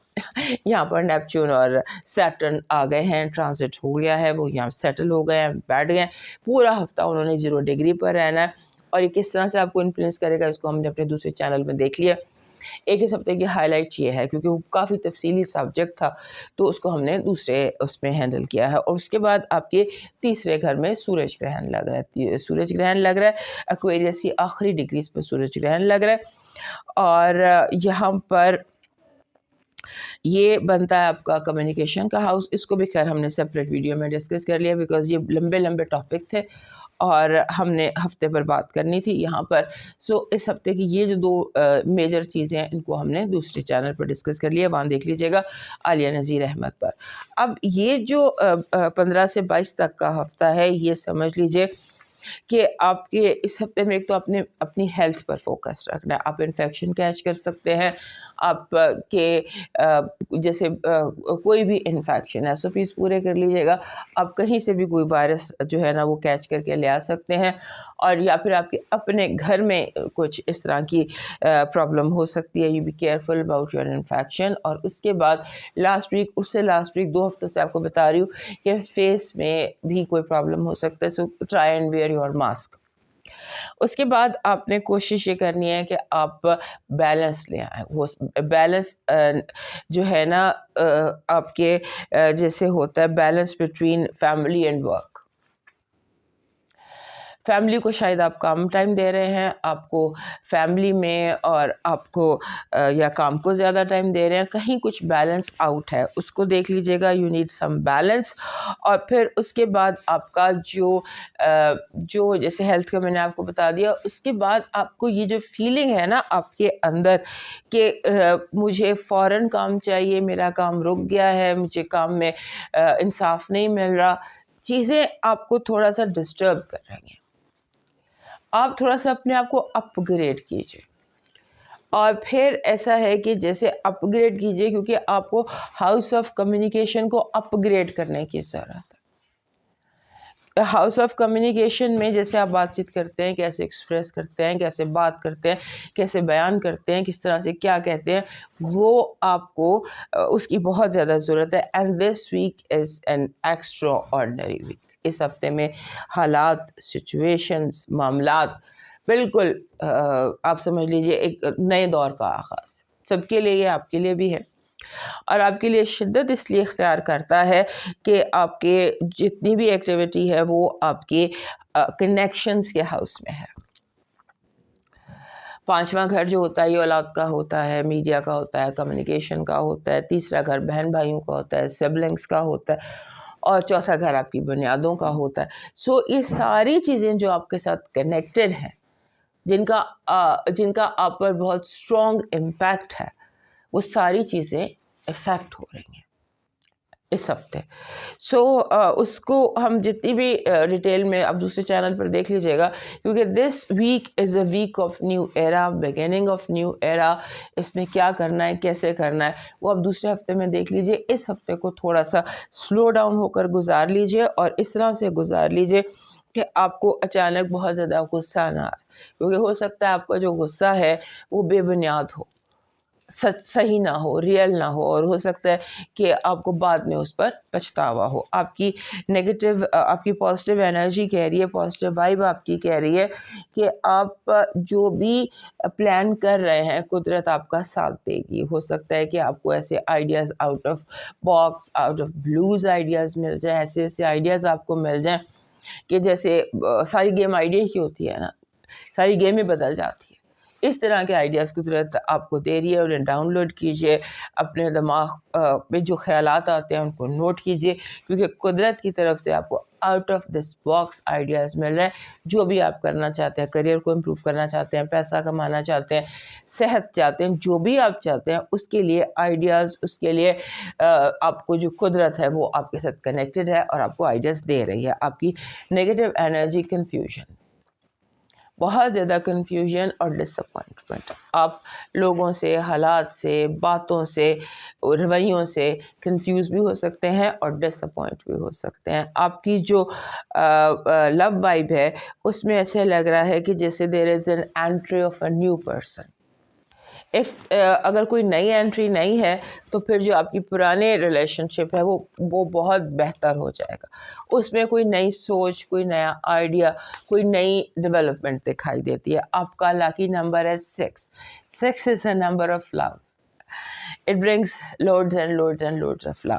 یہاں پر نیپچون اور سیٹرن آ گئے ہیں، ٹرانزٹ ہو گیا ہے، وہ یہاں سیٹل ہو گئے ہیں، بیٹھ گئے ہیں. پورا ہفتہ انہوں نے 0 ڈگری پر رہنا ہے، اور یہ کس طرح سے آپ کو انفلوئنس کرے گا اس کو ہم نے اپنے دوسرے چینل میں دیکھ لیا. ایک اس ہفتے کی ہائی لائٹ یہ ہے، کیونکہ وہ کافی تفصیلی سبجیکٹ تھا تو اس کو ہم نے دوسرے اس میں ہینڈل کیا ہے. اور اس کے بعد آپ کے تیسرے گھر میں سورج گرہن لگ رہا ہے. ایکویریس کی آخری ڈگریز پہ سورج گرہن لگ رہا ہے، اور یہاں پر یہ بنتا ہے آپ کا کمیونیکیشن کا ہاؤس. اس کو بھی خیر ہم نے سیپریٹ ویڈیو میں ڈسکس کر لیا، بیکاز یہ لمبے ٹاپک تھے اور ہم نے ہفتے پر بات کرنی تھی یہاں پر. سو اس ہفتے کی یہ جو 2 میجر چیزیں ہیں ان کو ہم نے دوسرے چینل پر ڈسکس کر لیا، وہاں دیکھ لیجیے گا عالیہ نذیر احمد پر. اب یہ جو 15 سے 22 تک کا ہفتہ ہے، یہ سمجھ لیجیے کہ آپ کے اس ہفتے میں ایک تو اپنی ہیلتھ پر فوکس رکھنا ہے. آپ انفیکشن کیچ کر سکتے ہیں، آپ کے جیسے کوئی بھی انفیکشن ہے، SOPs پورے کر لیجیے گا. آپ کہیں سے بھی کوئی وائرس جو ہے نا وہ کیچ کر کے لے آ سکتے ہیں، اور یا پھر آپ کے اپنے گھر میں کچھ اس طرح کی پرابلم ہو سکتی ہے. You be careful about your infection. اور اس کے بعد لاسٹ ویک 2 ہفتوں سے آپ کو بتا رہی ہوں کہ فیس میں بھی کوئی پرابلم ہو سکتا ہے. So try and wear your mask. اس کے بعد آپ نے کوشش یہ کرنی ہے کہ آپ بیلنس لے آئیں. وہ بیلنس جو ہے نا آپ کے جیسے ہوتا ہے balance between family and work. Family کو شاید آپ کم ٹائم دے رہے ہیں، آپ کو فیملی میں اور آپ کو یا کام کو زیادہ ٹائم دے رہے ہیں، کہیں کچھ بیلنس آؤٹ ہے، اس کو دیکھ لیجیے گا. You need some balance. اور پھر اس کے بعد آپ کا جو جیسے ہیلتھ کا میں نے آپ کو بتا دیا، اس کے بعد آپ کو یہ جو فیلنگ ہے نا آپ کے اندر کہ مجھے فوراً کام چاہیے، میرا کام رک گیا ہے، مجھے کام میں انصاف نہیں مل رہا، چیزیں آپ کو تھوڑا سا ڈسٹرب کر رہی ہیں. آپ تھوڑا سا اپنے آپ کو اپ گریڈ کیجیے. اور پھر ایسا ہے کہ جیسے اپ گریڈ کیجیے، کیونکہ آپ کو ہاؤس آف کمیونیکیشن کو اپ گریڈ کرنے کی ضرورت ہے. ہاؤس آف کمیونیکیشن میں جیسے آپ بات چیت کرتے ہیں، کیسے ایکسپریس کرتے ہیں، کیسے بات کرتے ہیں، کیسے بیان کرتے ہیں، کس طرح سے کیا کہتے ہیں، وہ آپ کو اس کی بہت زیادہ ضرورت ہے. And this week is an extraordinary week. اس ہفتے میں حالات، سچویشنز، معاملات بالکل آپ سمجھ لیجئے ایک نئے دور کا آغاز سب کے لیے، آپ کے لیے بھی ہے. اور آپ کے لیے شدت اس لیے اختیار کرتا ہے کہ آپ کے جتنی بھی ایکٹیویٹی ہے وہ آپ کے کنیکشنز کے ہاؤس میں ہے. 5واں گھر جو ہوتا ہے یہ اولاد کا ہوتا ہے، میڈیا کا ہوتا ہے، کمیونیکیشن کا ہوتا ہے. تیسرا گھر بہن بھائیوں کا ہوتا ہے، سبلنگز کا ہوتا ہے. اور چوتھا گھر آپ کی بنیادوں کا ہوتا ہے. سو یہ ساری چیزیں جو آپ کے ساتھ کنیکٹڈ ہیں، جن کا آپ پر بہت اسٹرانگ امپیکٹ ہے، وہ ساری چیزیں افیکٹ ہو رہی ہیں. اس ہفتے. سو اس کو ہم جتنی بھی ڈیٹیل میں آپ دوسرے چینل پر دیکھ لیجیے گا, کیونکہ this week is a week of new era, beginning of new era. اس میں کیا کرنا ہے, کیسے کرنا ہے, وہ آپ دوسرے ہفتے میں دیکھ لیجیے. اس ہفتے کو تھوڑا سا سلو ڈاؤن ہو کر گزار لیجیے, اور اس طرح سے گزار لیجیے کہ آپ کو اچانک بہت زیادہ غصہ نہ آئے, کیونکہ ہو سکتا ہے آپ کا جو غصہ ہے وہ بے بنیاد ہو, سچ صحیح نہ ہو, ریئل نہ ہو, اور ہو سکتا ہے کہ آپ کو بعد میں اس پر پچھتاوا ہو. آپ کی نیگیٹو, آپ کی پازیٹیو انرجی کہہ رہی ہے, پازیٹیو وائب آپ کی کہہ رہی ہے کہ آپ جو بھی پلان کر رہے ہیں قدرت آپ کا ساتھ دے گی. ہو سکتا ہے کہ آپ کو ایسے ideas out of box, out of blues ideas مل جائیں, ایسے ایسے آئیڈیاز آپ کو مل جائیں کہ جیسے ساری گیم آئیڈیا کی ہوتی ہے نا, ساری گیمیں بدل جاتی ہے. اس طرح کے آئیڈیاز قدرت آپ کو دے رہی ہے, انہیں ڈاؤن لوڈ کیجیے, اپنے دماغ میں جو خیالات آتے ہیں ان کو نوٹ کیجیے, کیونکہ قدرت کی طرف سے آپ کو out of this box ideas مل رہے ہیں. جو بھی آپ کرنا چاہتے ہیں, کریئر کو امپروو کرنا چاہتے ہیں, پیسہ کمانا چاہتے ہیں, صحت چاہتے ہیں, جو بھی آپ چاہتے ہیں اس کے لیے آئیڈیاز, اس کے لیے آپ کو جو قدرت ہے وہ آپ کے ساتھ کنیکٹڈ ہے اور آپ کو آئیڈیاز دے رہی ہے. آپ کی نیگیٹو انرجی کنفیوژن, بہت زیادہ کنفیوژن اور ڈس اپوائنٹمنٹ, آپ لوگوں سے, حالات سے, باتوں سے, رویوں سے کنفیوز بھی ہو سکتے ہیں اور ڈس اپوائنٹ بھی ہو سکتے ہیں. آپ کی جو لو وائب ہے اس میں ایسے لگ رہا ہے کہ جیسے there is an entry of a new person. اگر کوئی نئی انٹری نہیں ہے تو پھر جو آپ کی پرانے ریلیشن شپ ہے وہ بہت بہتر ہو جائے گا. اس میں کوئی نئی سوچ, کوئی نیا آئیڈیا, کوئی نئی ڈیولپمنٹ دکھائی دیتی ہے. آپ کا لاکی نمبر ہے 6. 6 is a number of love. It brings loads and loads and loads of love.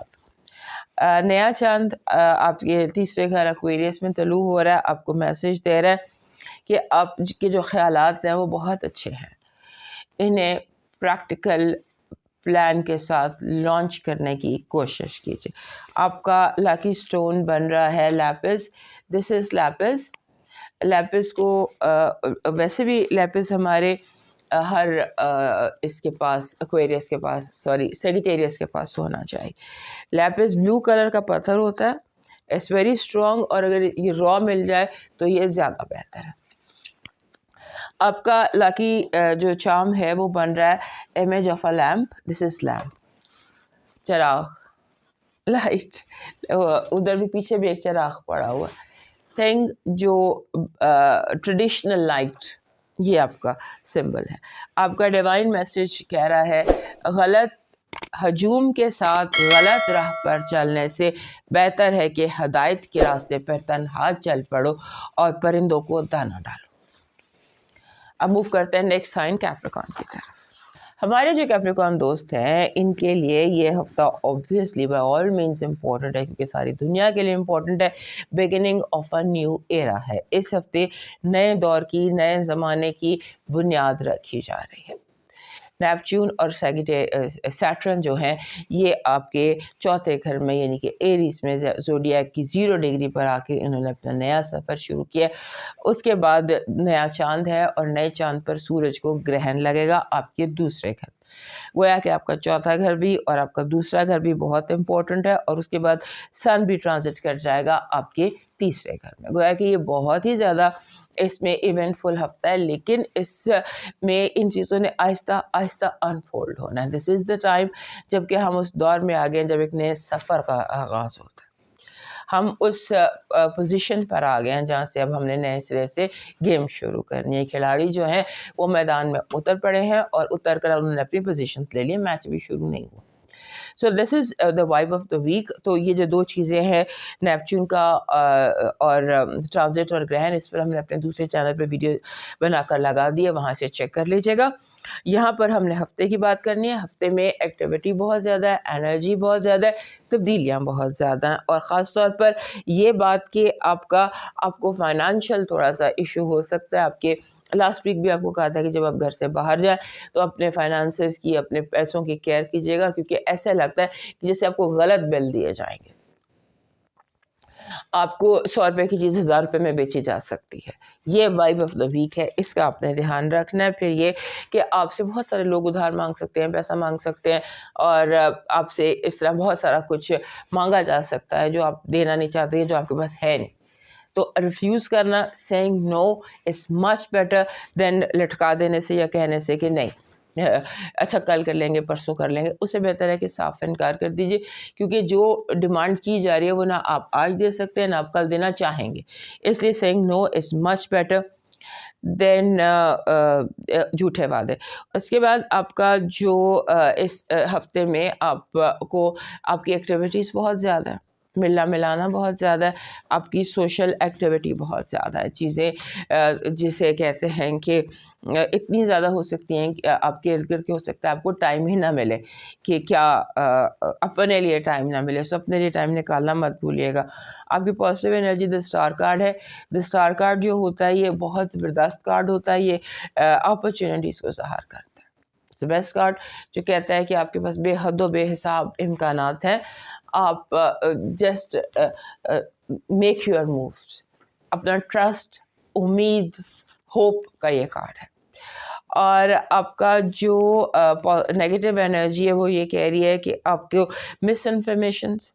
نیا چاند آپ کے تیسرے گھر ایکویریس میں طلوع ہو رہا ہے. آپ کو میسج دے رہا ہے کہ آپ کے جو خیالات ہیں وہ بہت اچھے ہیں, انہیں پریکٹیکل پلان کے ساتھ لانچ کرنے کی کوشش کیجیے. آپ کا لاکی سٹون بن رہا ہے لیپس. دس از لیپس. لیپس کو ویسے بھی لیپس ہمارے ہر اس کے پاس, ایکویریس کے پاس, سیجیٹیریس کے پاس ہونا چاہیے. لیپس بلو کلر کا پتھر ہوتا ہے, اٹس ویری اسٹرانگ, اور اگر یہ را مل جائے تو یہ زیادہ بہتر ہے. آپ کا لاکی جو چارم ہے وہ بن رہا ہے image of a lamp. This is lamp, چراغ, لائٹ. ادھر بھی پیچھے بھی ایک چراغ پڑا ہوا ہے. تھنگ جو ٹریڈیشنل لائٹ, یہ آپ کا سمبل ہے. آپ کا ڈیوائن میسج کہہ رہا ہے غلط ہجوم کے ساتھ غلط راہ پر چلنے سے بہتر ہے کہ ہدایت کے راستے پر تنہا چل پڑو اور پرندوں کو دانہ ڈالو. اب موو کرتے ہیں نیکسٹ سائن کیپریکارن کی طرف. ہمارے جو کیپریکارن دوست ہیں ان کے لیے یہ ہفتہ obviously by all means important ہے, کیونکہ ساری دنیا کے لیے امپورٹنٹ ہے. Beginning of a new era ہے. اس ہفتے نئے دور کی, نئے زمانے کی بنیاد رکھی جا رہی ہے. نیپچون اور سیٹرن جو ہیں یہ آپ کے چوتھے گھر میں یعنی کہ ایریس میں زوڈیاک کی 0 ڈگری پر آ کے انہوں نے اپنا نیا سفر شروع کیا. اس کے بعد نیا چاند ہے اور نئے چاند پر سورج کو گرہن لگے گا آپ کے دوسرے گھر. گویا کہ آپ کا چوتھا گھر بھی اور آپ کا دوسرا گھر بھی بہت امپورٹنٹ ہے, اور اس کے بعد سن بھی ٹرانزٹ کر جائے گا آپ کے تیسرے گھر میں. گویا کہ یہ بہت ہی زیادہ اس میں ایونٹ فل ہفتہ ہے, لیکن اس میں ان چیزوں نے آہستہ آہستہ انفولڈ ہونا ہے. دس از دا ٹائم جب کہ ہم اس دور میں آ گئے جب ایک نئے سفر کا آغاز ہوتا ہے. ہم اس پوزیشن پر آ گئے ہیں جہاں سے اب ہم نے نئے سرے سے گیم شروع کرنی ہے. کھلاڑی جو ہیں وہ میدان میں اتر پڑے ہیں اور اتر کر انہوں نے اپنی پوزیشن لے لی, میچ بھی شروع نہیں ہوا. So this is the vibe of the week. تو یہ جو 2 چیزیں ہیں نیپچون کا اور ٹرانزٹ اور گرہن, اس پر ہم نے اپنے دوسرے چینل پہ ویڈیو بنا کر لگا دی ہے, وہاں سے چیک کر لیجیے گا. یہاں پر ہم نے ہفتے کی بات کرنی ہے. ہفتے میں ایکٹیویٹی بہت زیادہ ہے, انرجی بہت زیادہ ہے, تبدیلیاں بہت زیادہ ہیں, اور خاص طور پر یہ بات کہ آپ کو فائنانشیل تھوڑا سا ایشو ہو سکتا ہے. آپ کے لاسٹ ویک بھی آپ کو کہا تھا کہ جب آپ گھر سے باہر جائیں تو اپنے فائنانسز کی, اپنے پیسوں کی کیئر کیجیے گا, کیونکہ ایسا لگتا ہے کہ جیسے آپ کو غلط بل دیے جائیں گے. آپ کو 100 روپے کی چیز 1000 روپے میں بیچی جا سکتی ہے. یہ وائب آف دا ویک ہے, اس کا آپ نے دھیان رکھنا ہے. پھر یہ کہ آپ سے بہت سارے لوگ ادھار مانگ سکتے ہیں, پیسہ مانگ سکتے ہیں, اور آپ سے اس طرح بہت سارا کچھ مانگا جا سکتا ہے جو آپ دینا نہیں چاہتے ہیں, جو آپ کے پاس ہے نہیں. تو ریفیوز کرنا, سیئنگ نو از مچ بیٹر دین لٹکا دینے سے یا کہنے سے کہ نہیں اچھا کل کر لیں گے, پرسوں کر لیں گے. اس سے بہتر ہے کہ صاف انکار کر دیجیے, کیونکہ جو ڈیمانڈ کی جا رہی ہے وہ نہ آپ آج دے سکتے ہیں نہ آپ کل دینا چاہیں گے. اس لیے سیئنگ نو از مچ بیٹر دین جھوٹے وعدے. اس کے بعد آپ کا جو اس ہفتے میں آپ کو آپ کی ایکٹیویٹیز بہت زیادہ ہے, ملنا ملانا بہت زیادہ ہے, آپ کی سوشل ایکٹیویٹی بہت زیادہ ہے. چیزیں جسے کہتے ہیں کہ اتنی زیادہ ہو سکتی ہیں کہ آپ کے ارد گرد کے ہو سکتا ہے آپ کو ٹائم ہی نہ ملے, کہ کیا اپنے لیے ٹائم نہ ملے. سو اپنے لیے ٹائم نکالنا مت بھولیے گا. آپ کی پازیٹیو انرجی دا اسٹار کارڈ ہے. دا اسٹار کارڈ جو ہوتا ہے یہ بہت زبردست کارڈ ہوتا ہے, یہ اپرچونیٹیز کو ظاہر کرتا ہے. بیسٹ کارڈ جو کہتا ہے کہ آپ کے پاس بے حد و بے حساب امکانات ہیں, آپ جسٹ میک یور مووز. اپنا ٹرسٹ, امید, ہوپ کا یہ کارڈ ہے. اور آپ کا جو نیگیٹو انرجی ہے وہ یہ کہہ رہی ہے کہ آپ کو مس انفارمیشنز,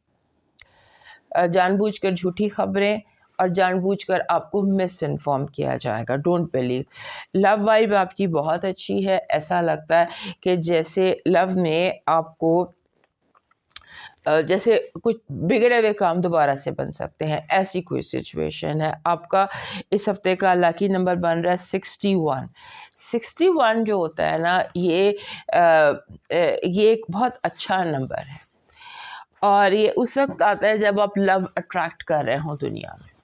جان بوجھ کر جھوٹی خبریں اور جان بوجھ کر آپ کو مس انفارم کیا جائے گا. Don't believe. لو وائب آپ کی بہت اچھی ہے. ایسا لگتا ہے کہ جیسے لو میں آپ کو جیسے کچھ بگڑے ہوئے کام دوبارہ سے بن سکتے ہیں, ایسی کوئی سچویشن ہے. آپ کا اس ہفتے کا لاکی نمبر بن رہا ہے 61. 61 جو ہوتا ہے نا, یہ ایک بہت اچھا نمبر ہے, اور یہ اس وقت آتا ہے جب آپ لو اٹریکٹ کر رہے ہوں دنیا میں,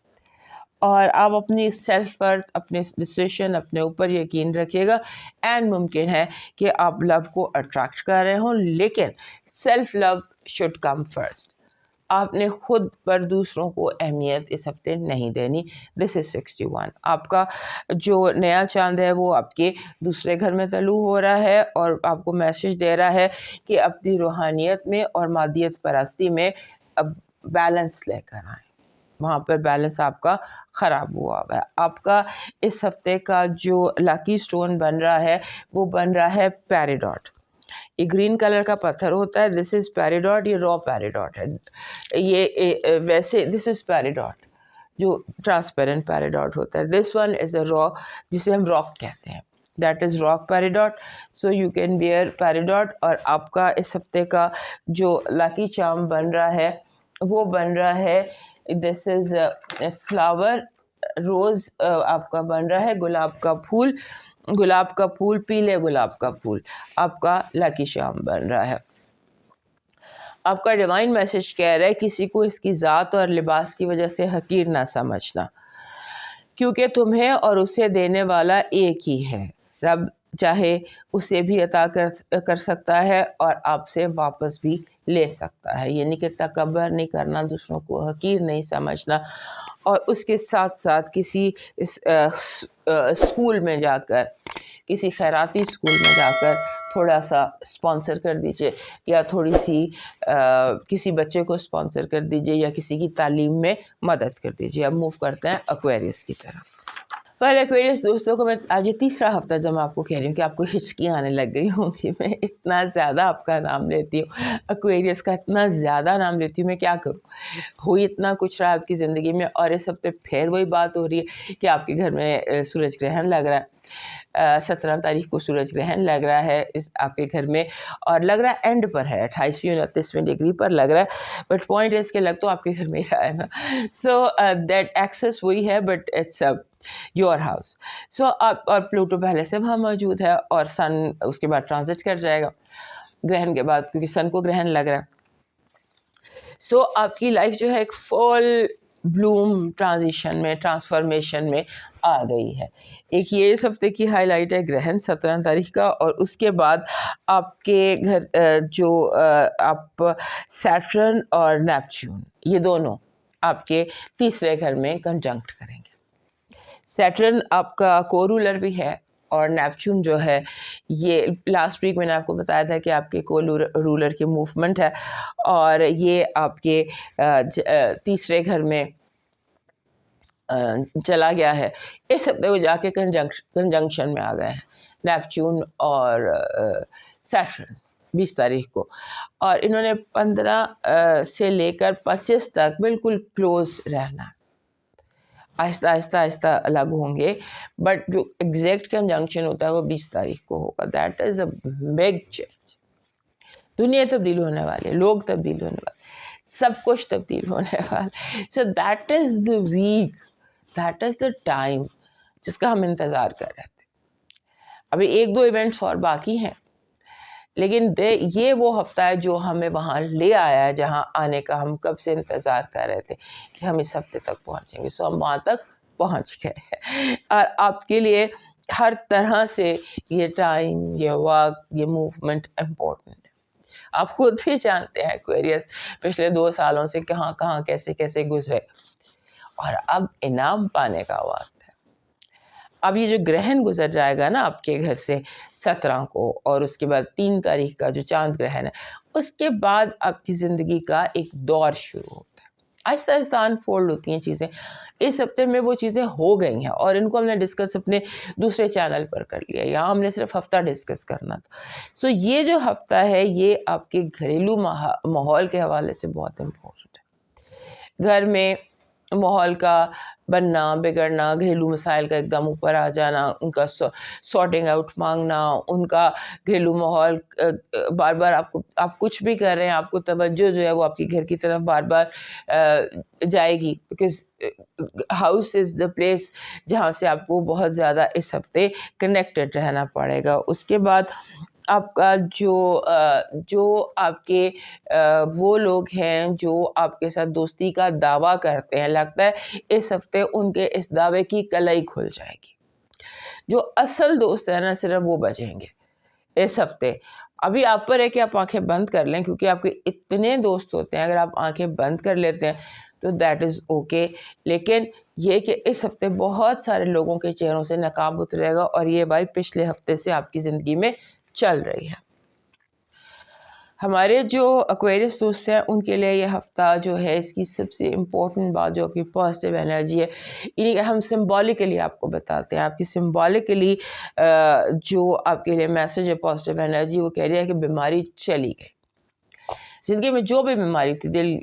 اور آپ اپنی سیلف ورتھ, اپنے ڈسیشن, اپنے اوپر یقین رکھیے گا. اینڈ ممکن ہے کہ آپ لو کو اٹریکٹ کر رہے ہوں, لیکن self love should come first. آپ نے خود پر دوسروں کو اہمیت اس ہفتے نہیں دینی. دس از 61. آپ کا جو نیا چاند ہے وہ آپ کے دوسرے گھر میں طلوع ہو رہا ہے, اور آپ کو میسج دے رہا ہے کہ اپنی روحانیت میں اور مادیت پرستی میں اب بیلنس لے کر آئیں. وہاں پر بیلنس آپ کا خراب ہوا ہوا ہے. آپ کا اس ہفتے کا جو لاکی سٹون بن رہا ہے وہ بن رہا ہے پیریڈاٹ. یہ گرین کلر کا پتھر ہوتا ہے. دس از پیریڈاٹ. یہ را پیریڈاٹ ہے. یہ ویسے دس از پیریڈاٹ جو ٹرانسپیرنٹ پیریڈاٹ ہوتا ہے. دس ون از اے را, جسے ہم راک کہتے ہیں. That is rock peridot. So you can wear peridot. اور آپ کا اس ہفتے کا جو لاکی چارم بن رہا ہے وہ بن رہا ہے, دس از فلاور روز. آپ کا بن رہا ہے گلاب کا پھول. گلاب کا پھول, پیلے گلاب کا پھول آپ کا لاکی چارم بن رہا ہے. آپ کا ڈیوائن میسج کہہ رہا ہے کسی کو اس کی ذات اور لباس کی وجہ سے حقیر نہ سمجھنا, کیونکہ تمہیں اور اسے دینے والا ایک ہی ہے. رب چاہے اسے بھی عطا کر سکتا ہے اور آپ سے واپس بھی لے سکتا ہے. یعنی کہ تکبر نہیں کرنا, دوسروں کو حقیر نہیں سمجھنا, اور اس کے ساتھ ساتھ کسی اسکول میں جا کر, کسی خیراتی اسکول میں جا کر تھوڑا سا اسپانسر کر دیجئے, یا تھوڑی سی کسی بچے کو اسپانسر کر دیجئے, یا کسی کی تعلیم میں مدد کر دیجئے. اب موو کرتے ہیں ایکویریس کی طرف. پر ایکویریس دوستوں کو میں آج یہ تیسرا ہفتہ جب میں آپ کو کہہ رہی ہوں کہ آپ کو ہچکیاں آنے لگ گئی ہوں کہ میں اتنا زیادہ آپ کا نام لیتی ہوں, ایکویریس کا اتنا زیادہ نام لیتی ہوں, میں کیا کروں. ہوئی اتنا کچھ رہا آپ کی زندگی میں, اور اس ہفتے پھر وہی بات ہو رہی ہے کہ آپ کے گھر میں سورج گرہن لگ رہا ہے. 17 تاریخ کو سورج گرہن لگ رہا ہے اس آپ کے گھر میں, اور لگ رہا ہے اینڈ پر ہے, 28ویں 29ویں ڈگری پر لگ رہا ہے. بٹ پوائنٹ اس کے لگ تو آپ کے گھر میں ہی رہا ہے نا. سو دیٹ ایکسس وہی ہے, بٹ اٹس یور ہاؤس. سو آپ, اور پلوٹو پہلے سے وہاں موجود ہے, اور سن اس کے بعد ٹرانزٹ کر جائے گا گرہن کے بعد, کیونکہ سن کو گرہن لگ رہا ہے. سو آپ کی لائف جو ہے ایک فل بلوم ٹرانزیشن میں, ٹرانسفارمیشن میں آ گئی ہے. ایک یہ اس ہفتے کی ہائی لائٹ ہے گرہن 17 تاریخ کا, اور اس کے بعد آپ کے گھر جو آپ سیٹرن اور نیپچون یہ دونوں آپ کے تیسرے گھر میں کنجنکٹ کریں گے. سیٹرن آپ کا کو رولر بھی ہے, اور نیپچون جو ہے یہ لاسٹ ویک میں نے آپ کو بتایا تھا کہ آپ کے کو رولر کی موومنٹ ہے اور یہ آپ کے تیسرے گھر میں چلا گیا ہے. اس ہفتے وہ جا کے کنجنکشن میں آ گئے ہیں نیپچون اور سیٹرن 20 تاریخ کو, اور انہوں نے 15 سے لے کر 25 تک بالکل کلوز رہنا, آہستہ آہستہ آہستہ الگ ہوں گے, بٹ جو ایگزیکٹ کنجنکشن ہوتا ہے وہ 20 تاریخ کو ہوگا. That is a big change. دنیا تبدیل ہونے والی, لوگ تبدیل ہونے والے, سب کچھ تبدیل ہونے والا. So that is the week, that is the time جس کا ہم انتظار کر رہے تھے. ابھی 1-2 ایونٹس اور باقی ہیں, لیکن یہ وہ ہفتہ ہے جو ہمیں وہاں لے آیا ہے جہاں آنے کا ہم کب سے انتظار کر رہے تھے کہ ہم اس ہفتے تک پہنچیں گے. سو ہم وہاں تک پہنچ گئے, اور آپ کے لیے ہر طرح سے یہ ٹائم, یہ وقت, یہ موومنٹ امپورٹنٹ ہے. آپ خود بھی جانتے ہیں ایکویریس پچھلے 2 سالوں سے کہاں کہاں کیسے کیسے گزرے, اور اب انعام پانے کا وقت ہے. اب یہ جو گرہن گزر جائے گا نا آپ کے گھر سے 17 کو, اور اس کے بعد 3 تاریخ کا جو چاند گرہن ہے, اس کے بعد آپ کی زندگی کا ایک دور شروع ہوتا ہے. آہستہ آہستہ انفولڈ ہوتی ہیں چیزیں. اس ہفتے میں وہ چیزیں ہو گئی ہیں, اور ان کو ہم نے ڈسکس اپنے دوسرے چینل پر کر لیا, یہاں ہم نے صرف ہفتہ ڈسکس کرنا تھا. سو یہ جو ہفتہ ہے یہ آپ کے گھریلو ماحول کے حوالے سے بہت امپورٹنٹ ہے. گھر میں ماحول کا بننا, بگڑنا, گھریلو مسائل کا ایک دم اوپر آ جانا, ان کا سارٹنگ آؤٹ مانگنا, ان کا گھریلو ماحول بار بار آپ کچھ بھی کر رہے ہیں, آپ کو توجہ جو ہے وہ آپ کے گھر کی طرف بار بار جائے گی, because house is the place جہاں سے آپ کو بہت زیادہ اس ہفتے کنیکٹڈ رہنا پڑے گا. اس کے بعد آپ کا جو آپ کے وہ لوگ ہیں جو آپ کے ساتھ دوستی کا دعویٰ کرتے ہیں, لگتا ہے اس ہفتے ان کے اس دعوے کی کلائی کھل جائے گی. جو اصل دوست ہیں نا صرف وہ بچیں گے اس ہفتے. ابھی آپ پر ہے کہ آپ آنکھیں بند کر لیں, کیونکہ آپ کے اتنے دوست ہوتے ہیں, اگر آپ آنکھیں بند کر لیتے ہیں تو دیٹ از اوکے. لیکن یہ کہ اس ہفتے بہت سارے لوگوں کے چہروں سے نقاب اترے گا, اور یہ بھائی پچھلے ہفتے سے آپ کی زندگی میں چل رہی ہے. ہمارے جو ایکویرس دوست ہیں ان کے لیے یہ ہفتہ جو ہے, اس کی سب سے امپورٹنٹ بات جو کہ پازیٹیو انرجی ہے, یعنی کہ ہم سمبولکلی آپ کو بتاتے ہیں, آپ کی سمبولکلی جو آپ کے لیے میسج ہے پازیٹیو انرجی, وہ کہہ رہی ہے کہ بیماری چلی گئی. زندگی میں جو بھی بیماری تھی, دل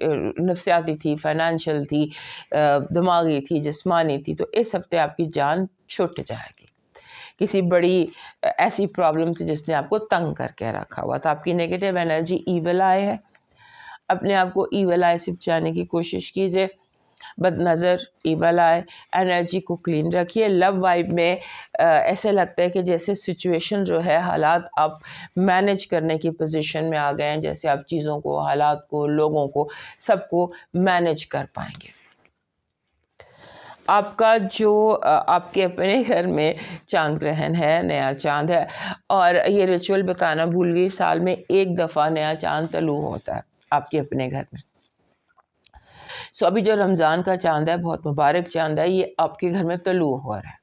نفسیاتی تھی, فائنینشیل تھی, دماغی تھی, جسمانی تھی, تو اس ہفتے آپ کی جان چھٹ جائے گی. کسی بڑی ایسی پرابلم سے جس نے آپ کو تنگ کر کے رکھا ہوا تھا. آپ کی نیگیٹو انرجی ایول آئے ہے, اپنے آپ کو ایول آئے سے بچانے کی کوشش کیجیے. بد نظر, ایول آئے انرجی کو کلین رکھیے. لو وائب میں ایسے لگتا ہے کہ جیسے سچویشن جو ہے, حالات آپ مینج کرنے کی پوزیشن میں آ گئے ہیں, جیسے آپ چیزوں کو, حالات کو, لوگوں کو, سب کو مینج کر پائیں گے. آپ کا جو آپ کے اپنے گھر میں چاند گرہن ہے, نیا چاند ہے, اور یہ ریچول بتانا بھول گئی, سال میں 1 دفعہ نیا چاند طلوع ہوتا ہے آپ کے اپنے گھر میں. سو ابھی جو رمضان کا چاند ہے, بہت مبارک چاند ہے, یہ آپ کے گھر میں طلوع ہو رہا ہے.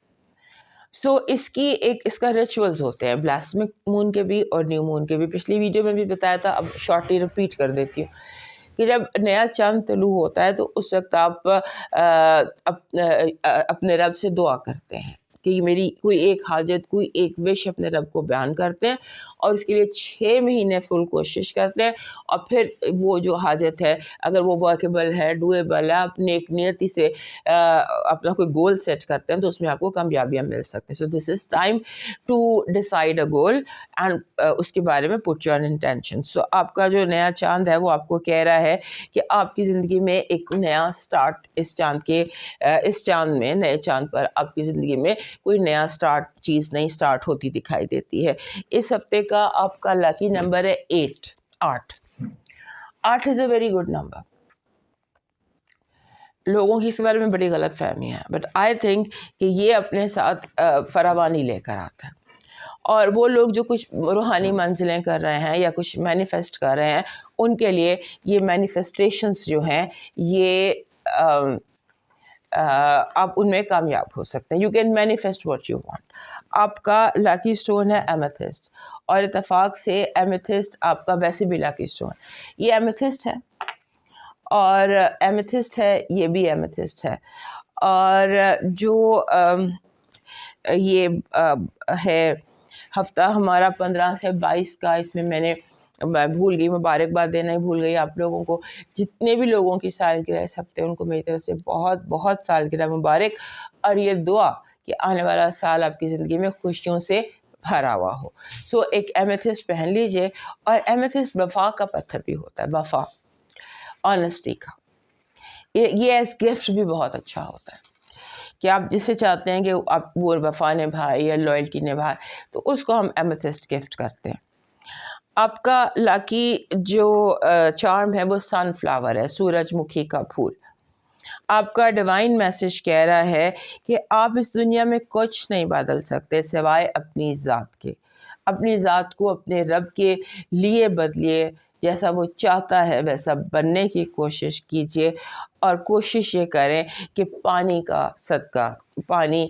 سو اس کا ریچولز ہوتے ہیں, بلاسمک مون کے بھی اور نیو مون کے بھی. پچھلی ویڈیو میں بھی بتایا تھا, اب شارٹلی ریپیٹ کر دیتی ہوں کہ جب نیا چاند طلوع ہوتا ہے تو اس وقت آپ اپنے رب سے دعا کرتے ہیں کہ میری کوئی ایک حاجت, کوئی ایک وش اپنے رب کو بیان کرتے ہیں, اور اس کے لیے 6 مہینے فل کوشش کرتے ہیں, اور پھر وہ جو حاجت ہے اگر وہ ورکیبل ہے, ڈویبل ہے, اپنے ایک نیتی سے اپنا کوئی گول سیٹ کرتے ہیں تو اس میں آپ کو کامیابیاں مل سکتے ہیں. So this is time to decide a goal and اس کے بارے میں پٹ یور انٹینشن. سو آپ کا جو نیا چاند ہے وہ آپ کو کہہ رہا ہے کہ آپ کی زندگی میں ایک نیا سٹارٹ, اس چاند میں, نئے چاند پر آپ کی زندگی میں کوئی نیا چیز نئی سٹارٹ ہوتی دکھائی دیتی ہے. اس ہفتے کا آپ کا لکی نمبر ہے 8. 8 از اے ویری گڈ نمبر. لوگوں کی اس بارے میں بڑی غلط فہمی ہے, بٹ آئی تھنک کہ یہ اپنے ساتھ فراوانی لے کر آتا ہے. اور وہ لوگ جو کچھ روحانی منزلیں کر رہے ہیں یا کچھ مینیفیسٹ کر رہے ہیں, ان کے لیے یہ مینیفیسٹیشنز جو ہیں یہ آپ ان میں کامیاب ہو سکتے ہیں. You can manifest what you want. آپ کا لاکی اسٹون ہے ایمیتھسٹ, اور اتفاق سے ایمیتھسٹ آپ کا ویسے بھی لاکی اسٹون, یہ ایمیتھسٹ ہے اور ایمیتھسٹ ہے, یہ بھی ایمیتھسٹ ہے. اور جو یہ ہے ہفتہ ہمارا 15 سے 22 کا, اس میں میں بھول گئی, مبارکباد دینا ہی بھول گئی آپ لوگوں کو. جتنے بھی لوگوں کی سالگرہ اس ہفتے ان کو میری طرف سے بہت بہت سالگرہ مبارک, اور یہ دعا کہ آنے والا سال آپ کی زندگی میں خوشیوں سے بھرا ہوا ہو. سو ایک ایمیتھسٹ پہن لیجئے, اور ایمیتھسٹ وفا کا پتھر بھی ہوتا ہے, وفا, آنیسٹی کا. یہ ایز گفٹ بھی بہت اچھا ہوتا ہے کہ آپ جسے چاہتے ہیں کہ آپ وہ وفا نبھائے یا لائلٹی نبھائے, تو اس کو ہم ایمیتھسٹ گفٹ کرتے ہیں. آپ کا لاکی جو چارم ہے وہ سن فلاور ہے, سورج مکھی کا پھول. آپ کا ڈیوائن میسج کہہ رہا ہے کہ آپ اس دنیا میں کچھ نہیں بدل سکتے سوائے اپنی ذات کے. اپنی ذات کو اپنے رب کے لیے بدلیے, جیسا وہ چاہتا ہے ویسا بننے کی کوشش کیجیے, اور کوشش یہ کریں کہ پانی کا صدقہ, پانی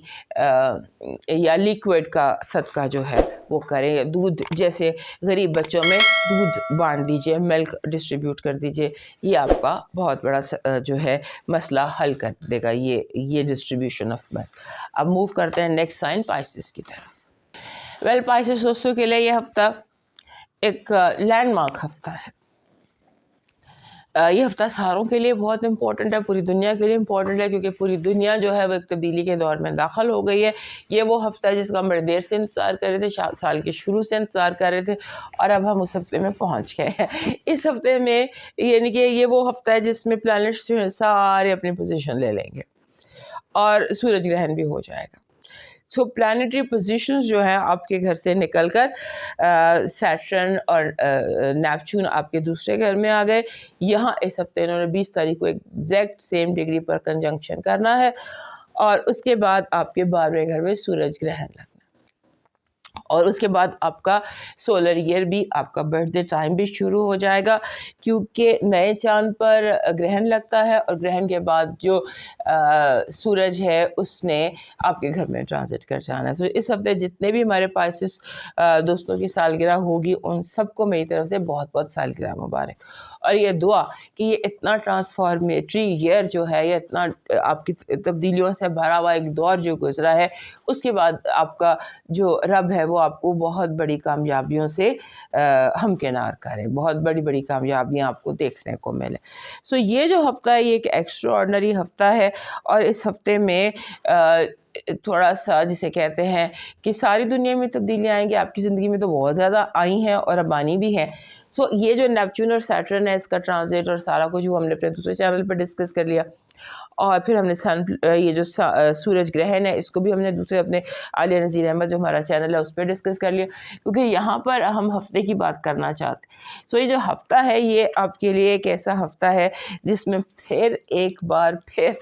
یا لیکوڈ کا صدقہ جو ہے وہ کریں. دودھ, جیسے غریب بچوں میں دودھ بانٹ دیجیے, ملک ڈسٹریبیوٹ کر دیجیے, یہ آپ کا بہت بڑا جو ہے مسئلہ حل کر دے گا, یہ ڈسٹریبیوشن آف ملک. اب موو کرتے ہیں نیکسٹ سائن پائسس کی طرف. ویل پائسس دوستوں کے لیے یہ ہفتہ ایک لینڈ مارک ہفتہ ہے. یہ ہفتہ ساروں کے لیے بہت امپورٹنٹ ہے, پوری دنیا کے لیے امپورٹنٹ ہے, کیونکہ پوری دنیا جو ہے وہ ایک تبدیلی کے دور میں داخل ہو گئی ہے. یہ وہ ہفتہ ہے جس کا ہم بڑے دیر سے انتظار کر رہے تھے, سال کے شروع سے انتظار کر رہے تھے, اور اب ہم اس ہفتے میں پہنچ گئے ہیں. اس ہفتے میں یعنی کہ یہ وہ ہفتہ ہے جس میں پلانٹس جو ہیں سارے اپنی پوزیشن لے لیں گے, اور سورج گرہن بھی ہو جائے گا. سو پلانیٹری پوزیشنز جو ہیں آپ کے گھر سے نکل کر سیٹرن اور نیپچون آپ کے دوسرے گھر میں آ گئے. یہاں اس ہفتے انہوں نے 20 تاریخ کو ایگزیکٹ سیم ڈگری پر کنجنکشن کرنا ہے, اور اس کے بعد آپ کے 12ویں گھر میں سورج گرہن لگنا, اور اس کے بعد آپ کا سولر ایئر بھی, آپ کا برتھ ڈے ٹائم بھی شروع ہو جائے گا, کیونکہ نئے چاند پر گرہن لگتا ہے, اور گرہن کے بعد جو سورج ہے اس نے آپ کے گھر میں ٹرانزٹ کر جانا ہے. سو اس ہفتے جتنے بھی ہمارے پائسس دوستوں کی سالگرہ ہوگی ان سب کو میری طرف سے بہت بہت سالگرہ مبارک, اور یہ دعا کہ یہ اتنا ٹرانسفارمیٹری ایئر جو ہے, یہ اتنا آپ کی تبدیلیوں سے بھرا ہوا ایک دور جو گزرا ہے, اس کے بعد آپ کا جو رب ہے وہ آپ کو بہت بڑی کامیابیوں سے ہمکنار کرے, بہت بڑی بڑی کامیابیاں آپ کو دیکھنے کو ملے. سو یہ جو ہفتہ ہے یہ ایک ایکسٹرا آرڈنری ہفتہ ہے, اور اس ہفتے میں تھوڑا سا جسے کہتے ہیں کہ ساری دنیا میں تبدیلیاں آئیں گی, آپ کی زندگی میں تو بہت زیادہ آئی ہیں اور اب آنی بھی ہیں. سو یہ جو نیپچون اور سیٹرن ہے اس کا ٹرانزٹ اور سارا کچھ وہ ہم نے اپنے دوسرے چینل پہ ڈسکس کر لیا, اور پھر ہم نے یہ جو سورج گرہن ہے اس کو بھی ہم نے دوسرے اپنے عالیہ نذیر احمد جو ہمارا چینل ہے اس پہ ڈسکس کر لیا, کیونکہ یہاں پر ہم ہفتے کی بات کرنا چاہتے ہیں. سو یہ جو ہفتہ ہے یہ آپ کے لیے ایک ایسا ہفتہ ہے جس میں پھر ایک بار پھر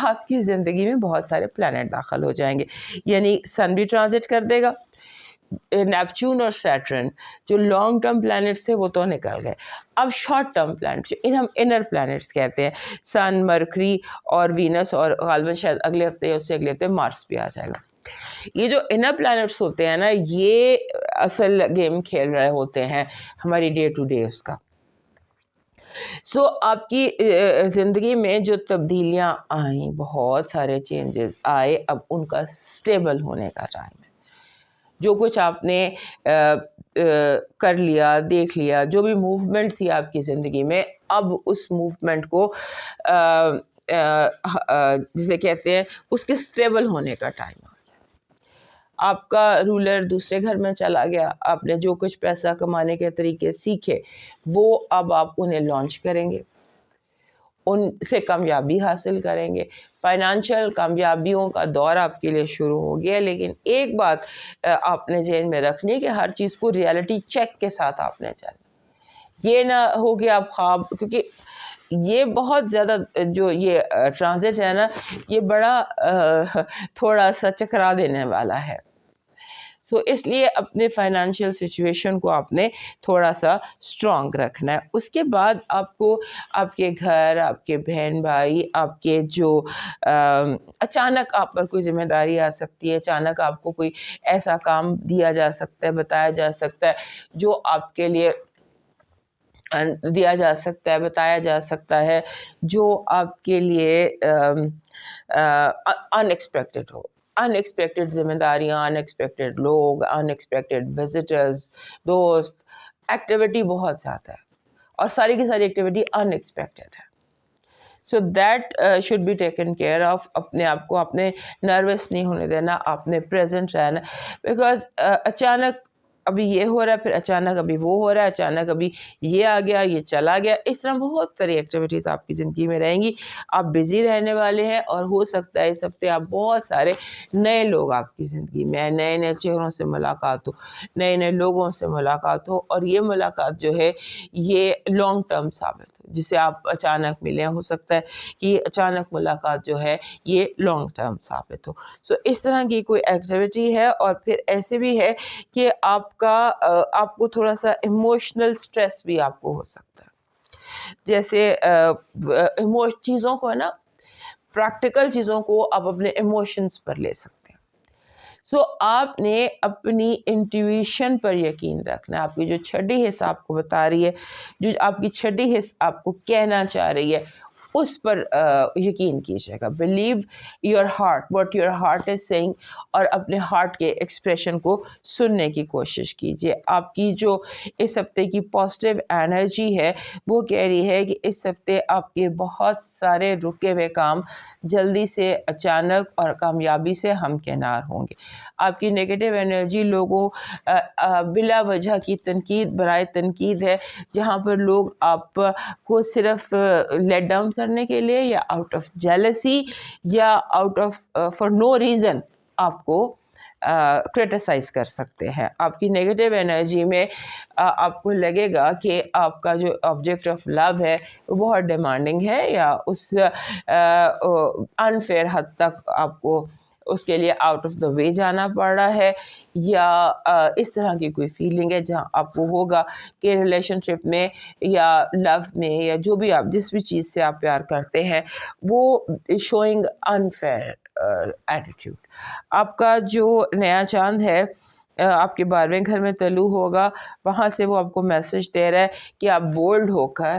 آپ کی زندگی میں بہت سارے پلانٹ داخل ہو جائیں گے. یعنی سن بھی ٹرانزٹ کر دے گا, نیپچون اور سیٹرن جو لانگ ٹرم پلانٹس تھے وہ تو نکل گئے, اب شارٹ ٹرم پلانٹس جو ہم انر پلانٹس کہتے ہیں, سن, مرکری اور وینس, اور غالباً شاید اگلے ہفتے اس سے اگلے ہفتے مارس بھی آ جائے گا. یہ جو انر پلانٹس ہوتے ہیں نا, یہ اصل گیم کھیل رہے ہوتے ہیں ہماری ڈے ٹو ڈے اس کا. سو آپ کی زندگی میں جو تبدیلیاں آئیں, بہت سارے چینجز آئے, اب ان کا سٹیبل ہونے کا ٹائم ہے. جو کچھ آپ نے کر لیا, دیکھ لیا, جو بھی موومنٹ تھی آپ کی زندگی میں, اب اس موومنٹ کو جسے کہتے ہیں اس کے سٹیبل ہونے کا ٹائم آ گیا. آپ کا رولر دوسرے گھر میں چلا گیا, آپ نے جو کچھ پیسہ کمانے کے طریقے سیکھے وہ اب آپ انہیں لانچ کریں گے, ان سے کامیابی حاصل کریں گے. فائنانشیل کامیابیوں کا دور آپ کے لیے شروع ہو گیا, لیکن ایک بات آپ نے ذہن میں رکھنی ہے کہ ہر چیز کو ریئلٹی چیک کے ساتھ آپ نے چلنا. یہ نہ ہو کہ آپ خواب, کیونکہ یہ بہت زیادہ جو یہ ٹرانزٹ ہے نا, یہ بڑا تھوڑا سا چکرا دینے والا ہے. سو اس لیے اپنے فائنانشیل سچویشن کو آپ نے تھوڑا سا اسٹرانگ رکھنا ہے. اس کے بعد آپ کو آپ کے گھر، آپ کے بہن بھائی، آپ کے جو اچانک آپ پر کوئی ذمہ داری آ سکتی ہے، اچانک آپ کو کوئی ایسا کام دیا جا سکتا ہے، بتایا جا سکتا ہے جو آپ کے لیے دیا جا سکتا ہے، بتایا جا سکتا ہے جو آپ کے لیے ان ایکسپیکٹڈ ہو. ان ایکسپیکٹڈ ذمہ داریاں، ان ایکسپیکٹڈ لوگ، ان ایکسپیکٹڈ وزٹرز، دوست، ایکٹیویٹی بہت زیادہ ہے اور ساری کی ساری ایکٹیویٹی ان ایکسپیکٹڈ ہے. So that should be taken care of. اپنے آپ کو آپ نے نروس نہیں ہونے دینا، آپ نے پریزنٹ رہنا، بیکاز اچانک ابھی یہ ہو رہا ہے، پھر اچانک ابھی وہ ہو رہا ہے، اچانک ابھی یہ آ گیا، یہ چلا گیا. اس طرح بہت ساری ایکٹیویٹیز آپ کی زندگی میں رہیں گی. آپ بزی رہنے والے ہیں اور ہو سکتا ہے اس ہفتے آپ بہت سارے نئے لوگ آپ کی زندگی میں، نئے نئے چہروں سے ملاقات ہو، نئے نئے لوگوں سے ملاقات ہو، اور یہ ملاقات جو ہے یہ لانگ ٹرم ثابت ہو. جسے آپ اچانک ملیں، ہو سکتا ہے کہ یہ اچانک ملاقات جو ہے یہ لانگ ٹرم ثابت ہو. سو اس طرح کی کوئی ایکٹیویٹی ہے. اور پھر ایسے بھی ہے کہ آپ کو تھوڑا سا ایموشنل سٹریس بھی آپ کو ہو سکتا ہے. جیسے چیزوں کو نا، پریکٹیکل چیزوں کو آپ اپنے ایموشنز پر لے سکتے ہیں. سو آپ نے اپنی انٹیویشن پر یقین رکھنا ہے. آپ کی جو چھٹی حصہ آپ کو بتا رہی ہے، جو آپ کی چھٹی حصہ آپ کو کہنا چاہ رہی ہے، اس پر یقین کیجیے گا. Believe your heart, what your heart is seeing, اور اپنے ہارٹ کے ایکسپریشن کو سننے کی کوشش کیجیے. آپ کی جو اس ہفتے کی پازیٹیو انرجی ہے وہ کہہ رہی ہے کہ اس ہفتے آپ کے بہت سارے رکے ہوئے کام جلدی سے، اچانک اور کامیابی سے ہمکنار ہوں گے. آپ کی نیگیٹو انرجی لوگوں بلا وجہ کی تنقید برائے تنقید ہے، جہاں پر لوگ آپ کو صرف لیٹ ڈاؤن کرنے کے لیے یا آؤٹ آف جیلسی یا out of for no reason آپ کو کرٹیسائز کر سکتے ہیں. آپ کی نیگیٹو انرجی میں آپ کو لگے گا کہ آپ کا جو آبجیکٹ آف لو ہے وہ بہت ڈیمانڈنگ ہے، یا اس انفیئر حد تک آپ کو اس کے لیے آؤٹ آف دا وے جانا پڑ رہا ہے، یا اس طرح کی کوئی فیلنگ ہے جہاں آپ کو ہوگا کہ ریلیشن شپ میں یا لو میں یا جو بھی آپ جس بھی چیز سے آپ پیار کرتے ہیں وہ شوئنگ انفیئر ایٹیٹیوڈ. آپ کا جو نیا چاند ہے آپ کے 12ویں گھر میں طلوع ہوگا، وہاں سے وہ آپ کو میسج دے رہا ہے کہ آپ بولڈ ہو کر،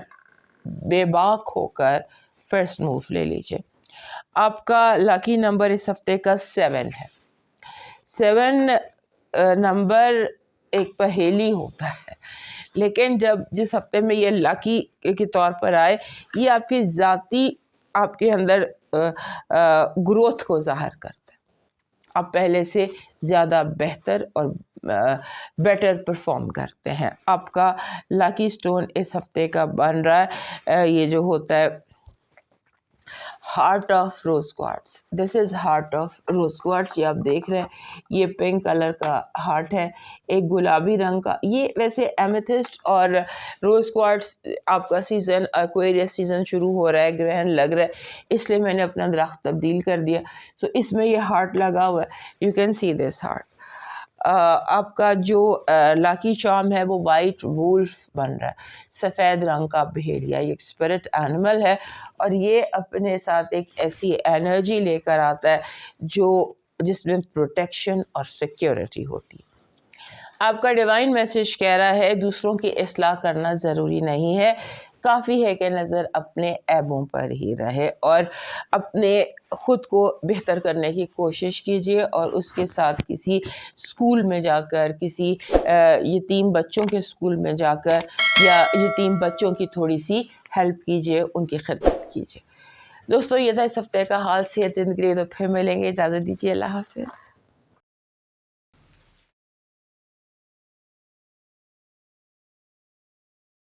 بے باک ہو کر فرسٹ موو لے لیجیے. آپ کا لاکی نمبر اس ہفتے کا 7 ہے. 7 نمبر ایک پہیلی ہوتا ہے، لیکن جس ہفتے میں یہ لاکی کے طور پر آئے، یہ آپ کی ذاتی، آپ کے اندر گروتھ کو ظاہر کرتا ہے. آپ پہلے سے زیادہ بہتر اور بیٹر پرفارم کرتے ہیں. آپ کا لاکی سٹون اس ہفتے کا بن رہا ہے یہ جو ہوتا ہے heart of rose quartz. This is heart of rose quartz. یہ آپ دیکھ رہے ہیں، یہ پنک کلر کا ہارٹ ہے، ایک گلابی رنگ کا. یہ ویسے ایمیتھسٹ اور روز کوارٹز آپ کا سیزن ایکویرس سیزن شروع ہو رہا ہے، گرہن لگ رہا ہے، اس لیے میں نے اپنا درخت تبدیل کر دیا. سو اس میں یہ ہارٹ لگا ہوا ہے. You can see this heart. آپ کا جو لاکی چارم ہے وہ وائٹ وولف بن رہا ہے، سفید رنگ کا بھیڑیا. یہ ایک اسپرٹ اینیمل ہے اور یہ اپنے ساتھ ایک ایسی انرجی لے کر آتا ہے جس میں پروٹیکشن اور سیکیورٹی ہوتی ہے. آپ کا ڈیوائن میسج کہہ رہا ہے دوسروں کی اصلاح کرنا ضروری نہیں ہے، کافی ہے کہ نظر اپنے عیبوں پر ہی رہے اور اپنے خود کو بہتر کرنے کی کوشش کیجیے. اور اس کے ساتھ کسی اسکول میں جا کر، کسی یتیم بچوں کے اسکول میں جا کر یا یتیم بچوں کی تھوڑی سی ہیلپ کیجیے، ان کی خدمت کیجیے. دوستو یہ تھا اس ہفتے کا حال. صحت زندگی تو پھر ملیں گے. اجازت دیجیے. اللہ حافظ.